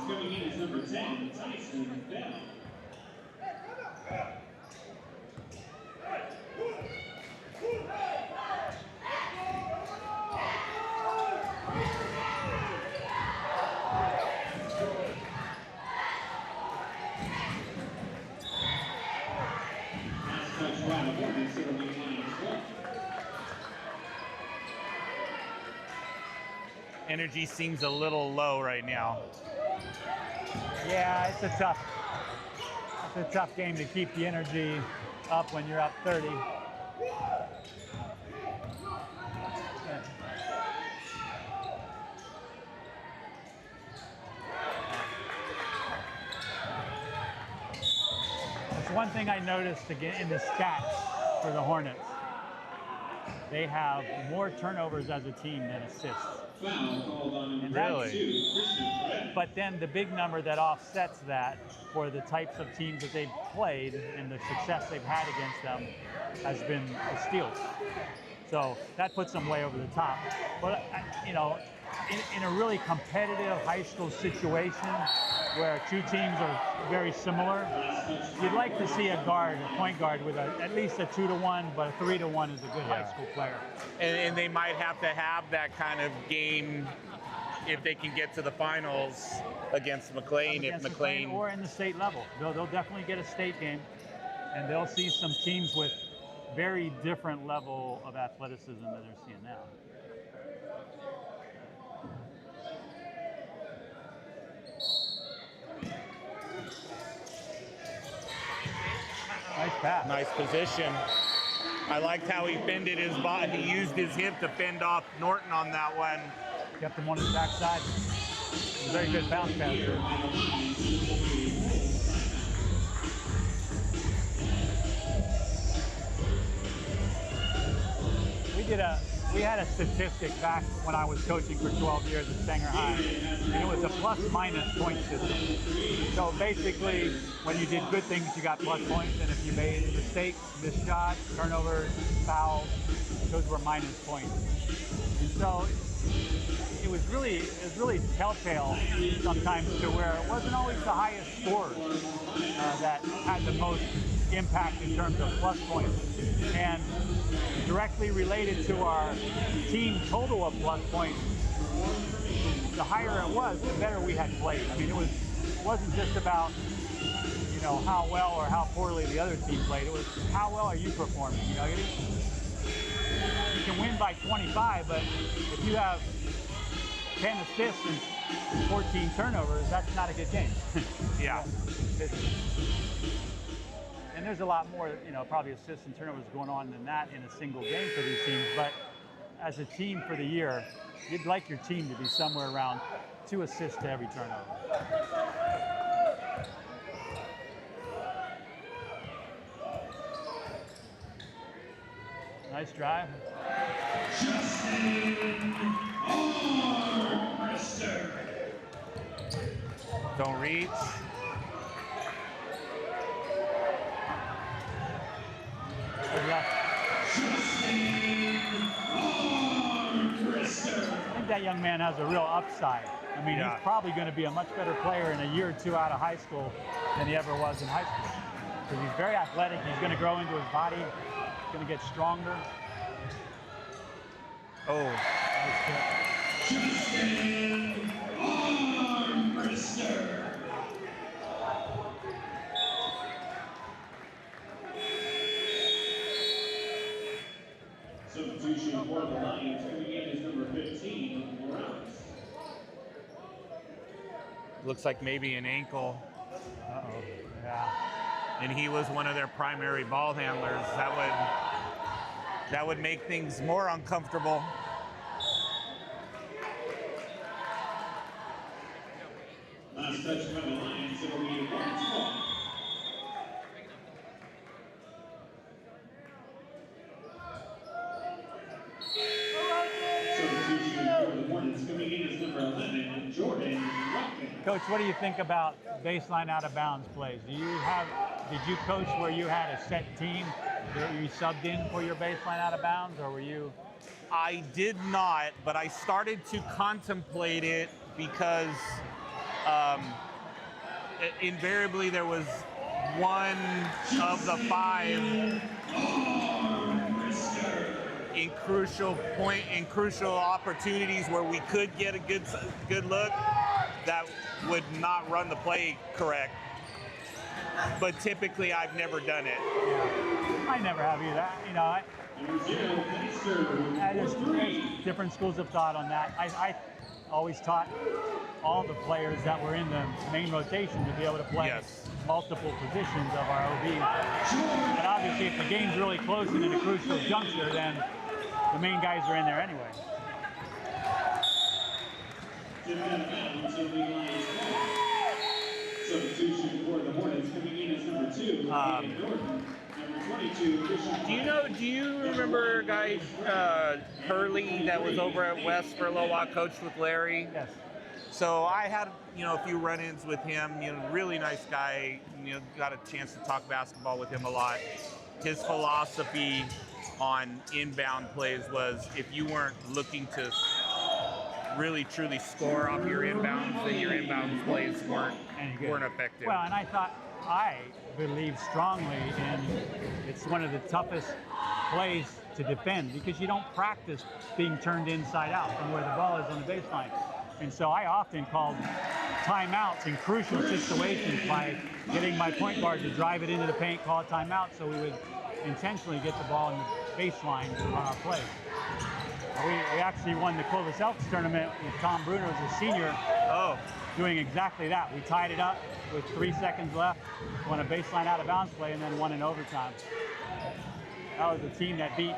coming in is number 10, Tyson Bell. Last touch by the Hornets, it'll be line 12. Energy seems a little low right now. Yeah, it's a tough game to keep the energy up when you're up 30. That's one thing I noticed again in the stats for the Hornets. They have more turnovers as a team than assists. And really? But then the big number that offsets that for the types of teams that they've played and the success they've had against them has been the steals. So that puts them way over the top. But, you know, in a really competitive high school situation where two teams are very similar, you'd like to see a point guard with at least a 2-to-1, but a 3-to-1 is a good high school player. And they might have to have that kind of game if they can get to the finals against McLean. Against McLean or in the state level. They'll definitely get a state game, and they'll see some teams with very different level of athleticism than they're seeing now. Nice pass. Nice position. I liked how he fended his body. He used his hip to fend off Norton on that one. Kept him on his backside. Very good bounce pass there. We had a statistic back when I was coaching for 12 years at Sanger High, and it was a plus-minus point system. So basically, when you did good things, you got plus points, and if you made mistakes, missed shots, turnovers, fouls, those were minus points. And so it was really telltale sometimes to where it wasn't always the highest scorers that had the most impact in terms of plus points. And directly related to our team total of plus points, the higher it was, the better we had played. I mean, it wasn't just about, you know, how well or how poorly the other team played. It was how well are you performing. You know, you can win by 25, but if you have 10 assists and 14 turnovers, that's not a good game. Yeah. And there's a lot more, you know, probably assists and turnovers going on than that in a single game for these teams. But as a team for the year, you'd like your team to be somewhere around 2 assists to every turnover. Nice drive. Don't reach. I think that young man has a real upside. I mean, he's probably going to be a much better player in a year or two out of high school than he ever was in high school. Because he's very athletic. He's going to grow into his body. He's going to get stronger. Oh. Nice kick. Substitution for the Lions coming in is number 15, Morales. Looks like maybe an ankle. Uh-oh. Yeah. And he was one of their primary ball handlers. That would make things more uncomfortable. Last touch by the Lions, it'll be Hornets ball. Substitution for the Hornets coming in is number 11, Jordan Ruffin. Coach, what do you think about baseline out of bounds plays? Did you coach where you had a set team that you subbed in for your baseline out of bounds, or were you? I did not, but I started to contemplate it because invariably there was one of the 5 in crucial opportunities where we could get a good look that would not run the play correct. But typically I've never done it. I never have either. You know, there's different schools of thought on that. I always taught all the players that were in the main rotation to be able to play multiple positions of our OB. And obviously if the game's really close and in a crucial juncture, then the main guys are in there anyway. Substitution for the Hornets coming in as number 2. Do you remember a guy, Hurley, that was over at West for a little while, coached with Larry? Yes. So I had, a few run-ins with him, really nice guy, got a chance to talk basketball with him a lot. His philosophy on inbound plays was if you weren't looking to really truly score off your inbounds, then your inbounds plays weren't effective. Well, and I believe strongly in it's one of the toughest plays to defend because you don't practice being turned inside out from where the ball is on the baseline. And so I often called timeouts in crucial situations by getting my point guard to drive it into the paint, call a timeout, so we would intentionally get the ball in the baseline to run our play. We actually won the Clovis Elks tournament with Tom Bruno as a senior. Doing exactly that. We tied it up with 3 seconds left, won a baseline out of bounds play, and then won in overtime. That was the team that beat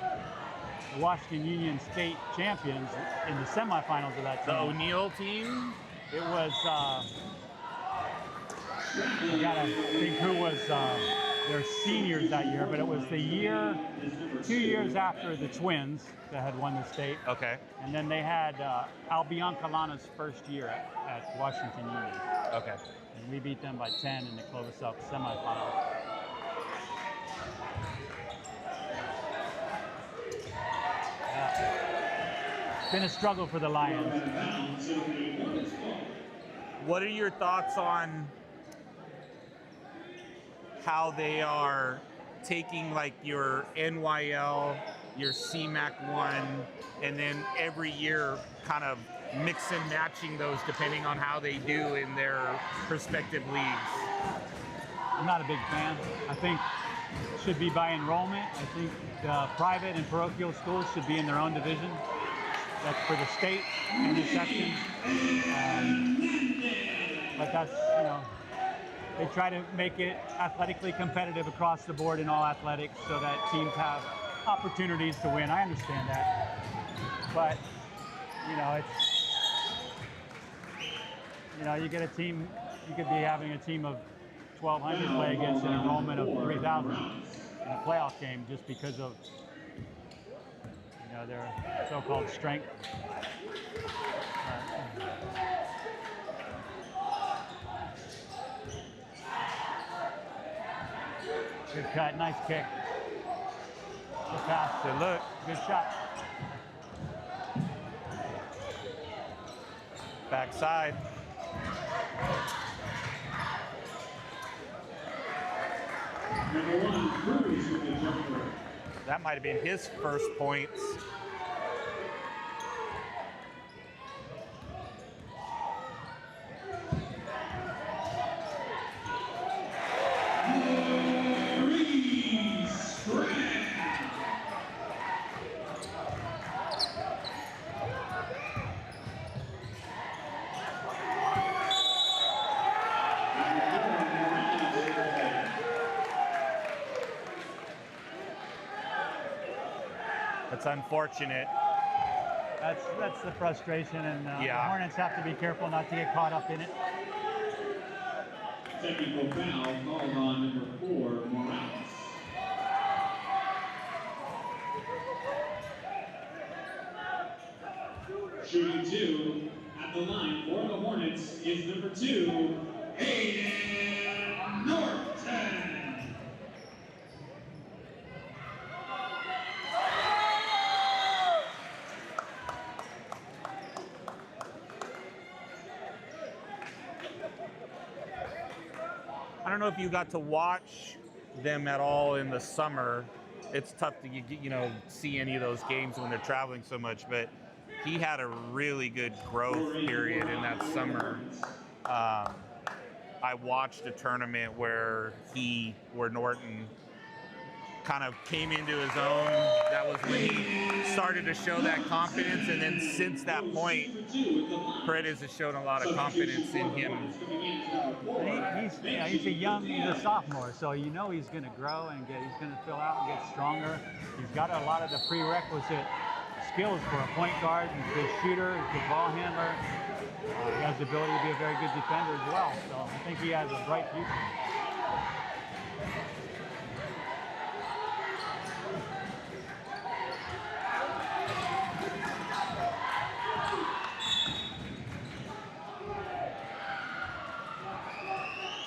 the Washington Union State champions in the semifinals of that team. The O'Neill team? It was, I gotta think who was their seniors that year, but it was the year, 2 years after the Twins that had won the state. Okay. And then they had Albion Calana's first year at Washington Union. Okay. And we beat them by 10 in the Clovis Elks semifinal. It's been a struggle for the Lions. What are your thoughts on how they are taking like your NYL, your CMAC 1, and then every year kind of mix and matching those depending on how they do in their respective leagues? I'm not a big fan. I think it should be by enrollment. I think the private and parochial schools should be in their own division. That's for the state and the section. But that's, they try to make it athletically competitive across the board in all athletics so that teams have opportunities to win. I understand that. But, you get a team, you could be having a team of 1,200 play against an enrollment of 3,000 in a playoff game just because of, their so-called strength. Good cut, nice kick. Good pass. Good look. Good shot. Backside. That might have been his first points. That's unfortunate. That's the frustration, and the yeah. Hornets have to be careful not to get caught up in it. Technical foul called on number 4, Morales. Shooting 2 at the line for the Hornets is number 2, Aiden Norton. if you got to watch them at all in the summer. It's tough to see any of those games when they're traveling so much, but he had a really good growth period in that summer. I watched a tournament where Norton kind of came into his own. That was when he started to show that confidence, and then since that point, Paredes has shown a lot of confidence in him. He's a sophomore, so you know he's going to grow and he's going to fill out and get stronger. He's got a lot of the prerequisite skills for a point guard. He's a good shooter, he's a good ball handler. He has the ability to be a very good defender as well, so I think he has a bright future.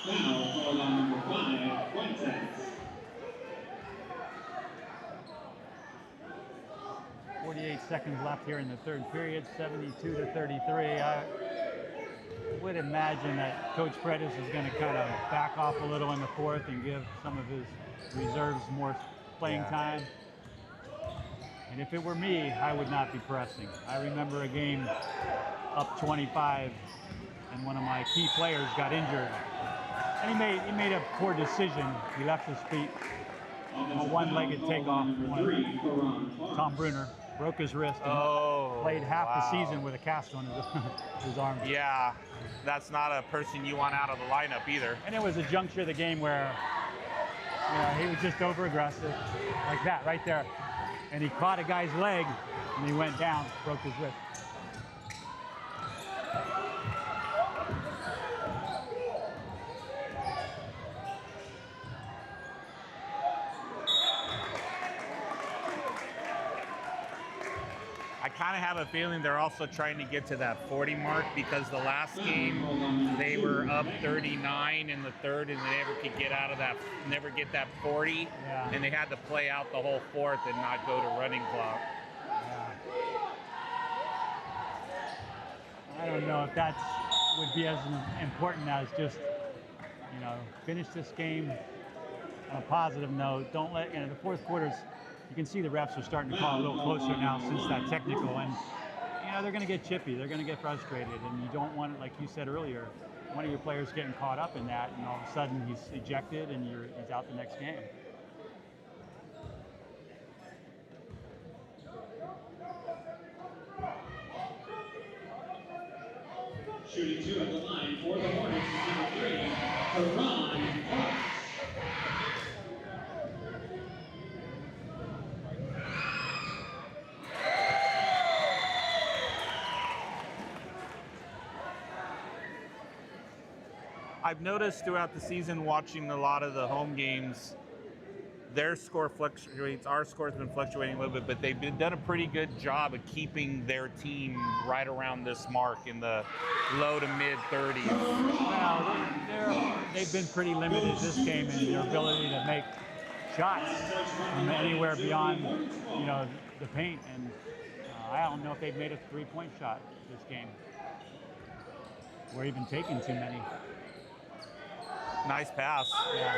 Foul called on number 5, Fuentes. 48 seconds left here in the third period, 72-33. I would imagine that Coach Paredes is going to kind of back off a little in the fourth and give some of his reserves more playing time. And if it were me, I would not be pressing. I remember a game up 25 and one of my key players got injured. And he made a poor decision. He left his feet on a one-legged takeoff. Tom Bruner broke his wrist and played half the season with a cast on his arm. Yeah, that's not a person you want out of the lineup either. And it was a juncture of the game where he was just over-aggressive, like that right there. And he caught a guy's leg and he went down, broke his wrist. I kind of have a feeling they're also trying to get to that 40 mark because the last game they were up 39 in the third and they never could get out of that, never get that 40, and they had to play out the whole fourth and not go to running clock. I don't know if that would be as important as just, finish this game on a positive note. Don't let, the fourth quarter's, you can see the refs are starting to call a little closer now since that technical, and they're going to get chippy, they're going to get frustrated, and you don't want, like you said earlier, one of your players getting caught up in that, and all of a sudden he's ejected and he's out the next game. Shooting 2 at the line for the Hornets is number 3, Haran Fox. I've noticed throughout the season, watching a lot of the home games, their score fluctuates. Our score's been fluctuating a little bit, but they've done a pretty good job of keeping their team right around this mark in the low to mid 30s. Well, they've been pretty limited this game in their ability to make shots from anywhere beyond, the paint. And I don't know if they've made a three-point shot this game. Or even taken too many. Nice pass. Yeah.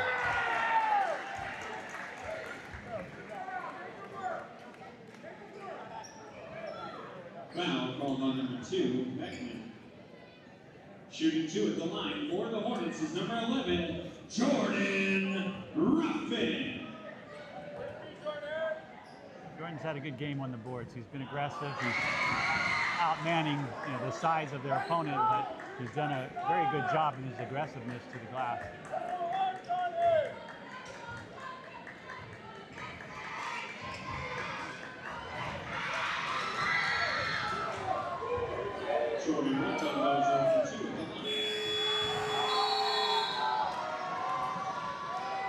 Foul called on number 2, Beckman. Shooting 2 at the line for the Hornets is number 11, Jordan Ruffin. Jordan's had a good game on the boards. He's been aggressive. He's outmanning the size of their opponent, but he's done a very good job in his aggressiveness to the glass. Jordan Ruffin goes over 2 at the line.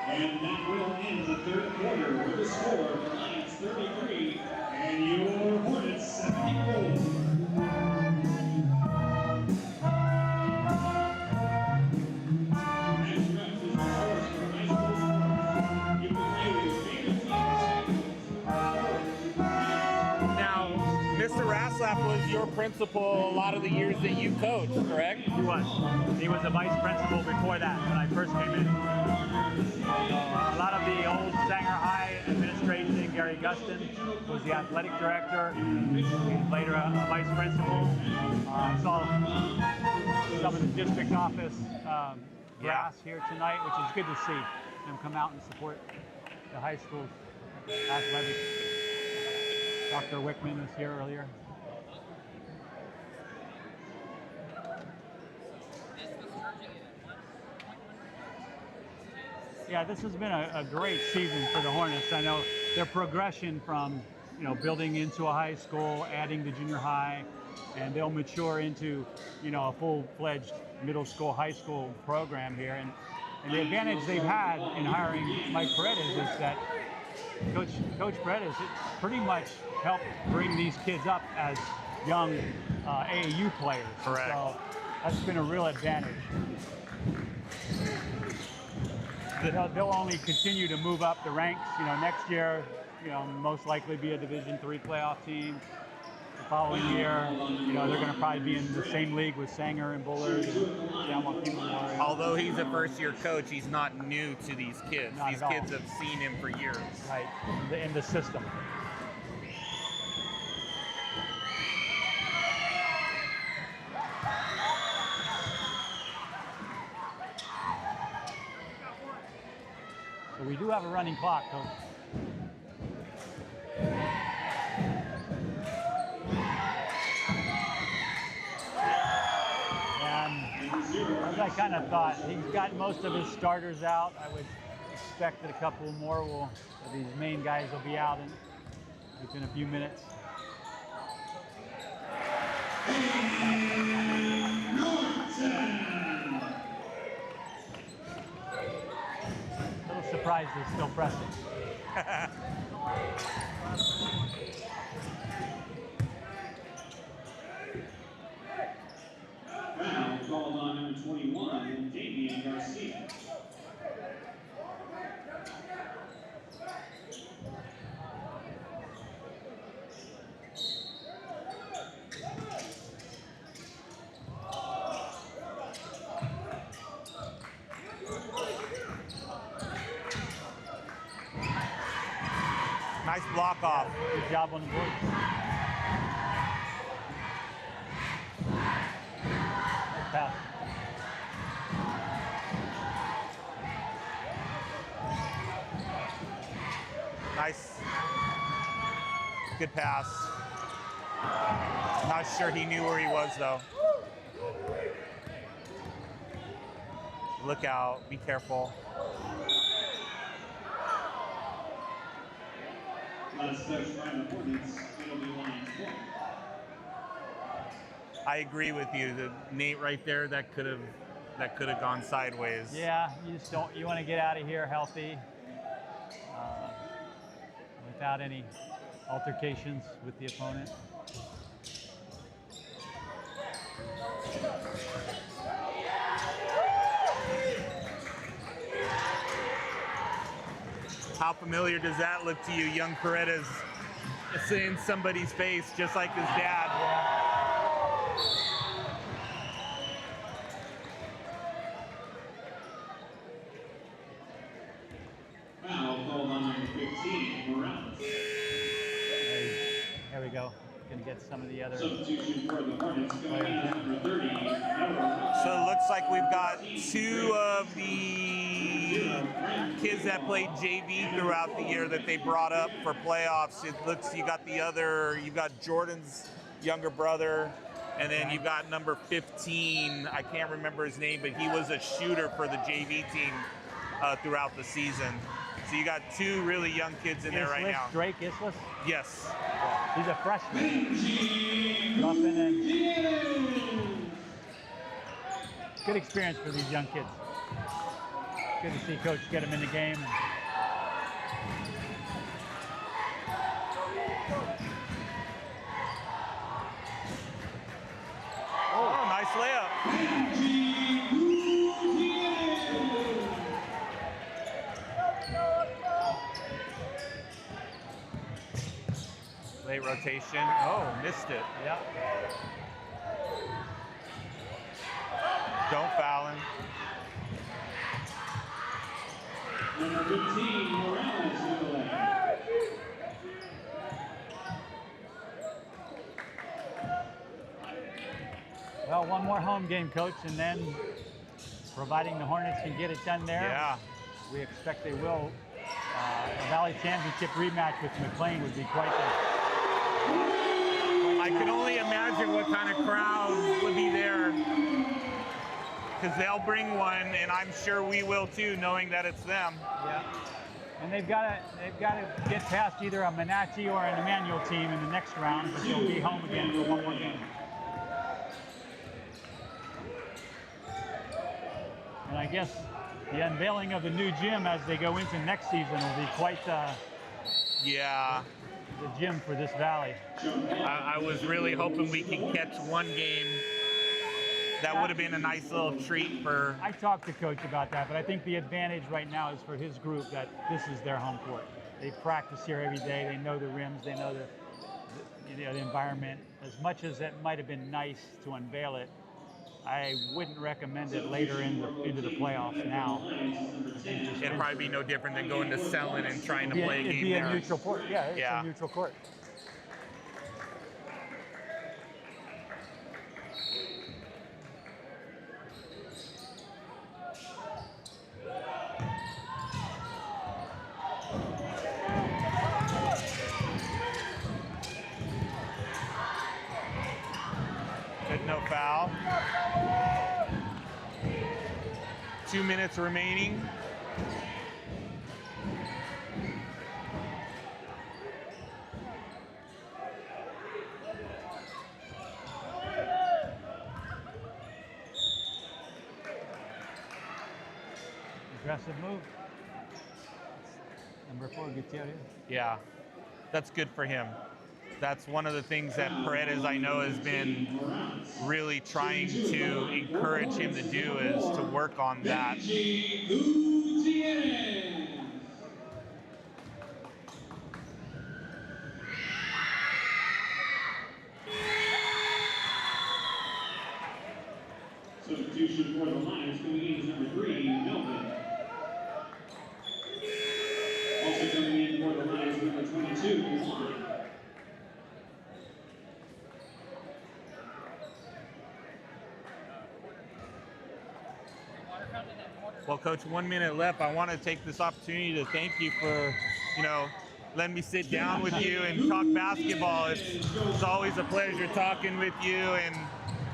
And that will end the third quarter with a score of the Lions 33 and your Hornets 74. Mr. Raslap was your principal a lot of the years that you coached, correct? He was. He was a vice principal before that when I first came in. A lot of the old Sanger High administration, Gary Gustin was the athletic director, later a vice principal. I saw some of the district office brass here tonight, which is good to see them come out and support the high school's athletics. Dr. Wickman was here earlier. Yeah, this has been a great season for the Hornets. I know their progression from, building into a high school, adding the junior high, and they'll mature into, a full-fledged middle school, high school program here. And the advantage they've had in hiring Mike Paredes is that Coach Paredes pretty much helped bring these kids up as young AAU players. Correct. So that's been a real advantage. They'll only continue to move up the ranks. Next year, most likely be a Division III playoff team. The following year, they're going to probably be in the same league with Sanger and Bullard and San Joaquin Memorial. Although he's a first-year coach, he's not new to these kids. Not These at all. kids have seen him for years. Right, in the system. So we do have a running clock, Coach. As I kind of thought, he's got most of his starters out. I would expect that a couple more these main guys will be out within a few minutes. A little surprised they're still pressing. Foul called on number 21, Damian Garcia. Nice block off. Good job on the board. Nice pass. Nice. Good pass. Not sure he knew where he was, though. Look out. Be careful. Last touch by the Hornets. It'll be Lions ball. I agree with you. Nate right there, that could have gone sideways. Yeah, you want to get out of here healthy, without any altercations with the opponent. How familiar does that look to you, young Paredes, in somebody's face just like his dad? Foul called on number 15, Morales. There we go. Going to get some of the other Substitution for the Hornets going in at number 30, So it looks like we've got two of the kids that played JV throughout the year that they brought up for playoffs. It looks you got Jordan's younger brother, and then you got number 15. I can't remember his name, but he was a shooter for the JV team throughout the season. So you got two really young kids in there right now. Drake Islis? Yes. He's a freshman. Ruffin and good experience for these young kids. Good to see Coach get them in the game. Oh, nice layup. Late rotation. Oh, missed it. Yeah. Don't foul him. Number 15, Morales with the leg. Well, one more home game, Coach, and then providing the Hornets can get it done there, Yeah. we expect they will. A Valley Championship rematch with McLean would be quite I can only imagine what kind of crowd would be there, because they'll bring one, and I'm sure we will too, knowing that it's them. Yeah. And they've got to get past either a Menachie or an Emmanuel team in the next round, but they'll be home again for one more game. And I guess the unveiling of the new gym as they go into next season will be quite Yeah. the gym for this valley. I was really hoping we could catch one game. That would have been a nice little treat for... I talked to Coach about that, but I think the advantage right now is for his group that this is their home court. They practice here every day. They know the rims. They know the environment. As much as it might have been nice to unveil it, I wouldn't recommend it later into the playoffs now. It'd probably be no different than going to Selland and trying to play a game It'd be there. a neutral court. Yeah, it's a neutral court. Good, no foul. 2 minutes remaining. Aggressive move. Number 4, Gutierrez. Yeah, that's good for him. That's one of the things that Paredes, I know, has been really trying to encourage him to do, is to work on that. Substitution for the Lions coming in is number 3, Melvin. Also coming in for the Lions, number 22, Juan. Well, Coach, 1 minute left. I want to take this opportunity to thank you for, letting me sit down with you and talk basketball. It's always a pleasure talking with you, and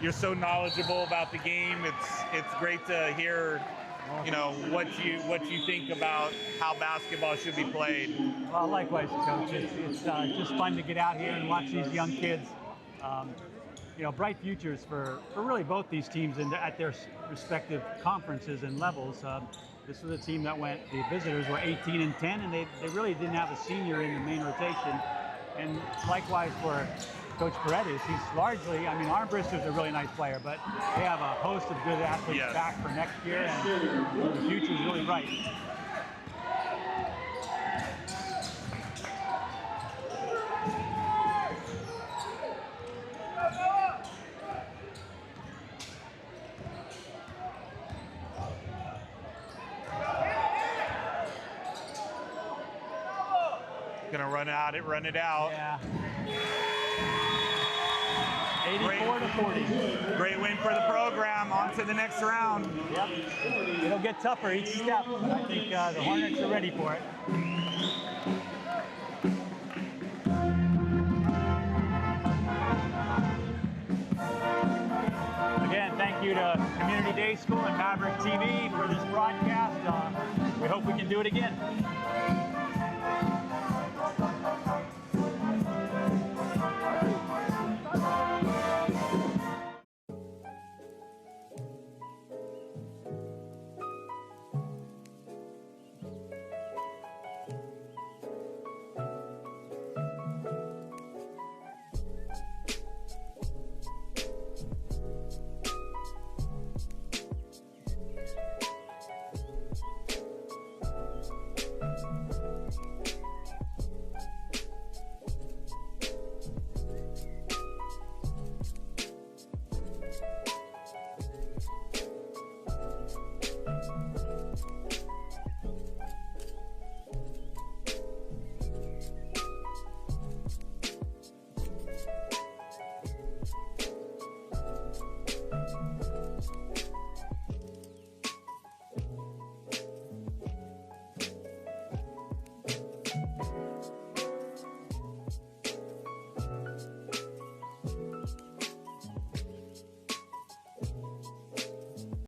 you're so knowledgeable about the game. It's great to hear, what you think about how basketball should be played. Well, likewise, Coach. It's just fun to get out here and watch these young kids. Bright futures for really both these teams at their respective conferences and levels. This was a team that the visitors were 18-10, and they really didn't have a senior in the main rotation. And likewise for Coach Paredes, he's largely, Armbruster's a really nice player, but they have a host of good athletes back for next year, and the future's really bright. Gonna run it out. Yeah. 84-40. Great win for the program. On to the next round. Yep. It'll get tougher each step, but I think the Hornets are ready for it. Again, thank you to Community Day School and MaverickTV for this broadcast. We hope we can do it again.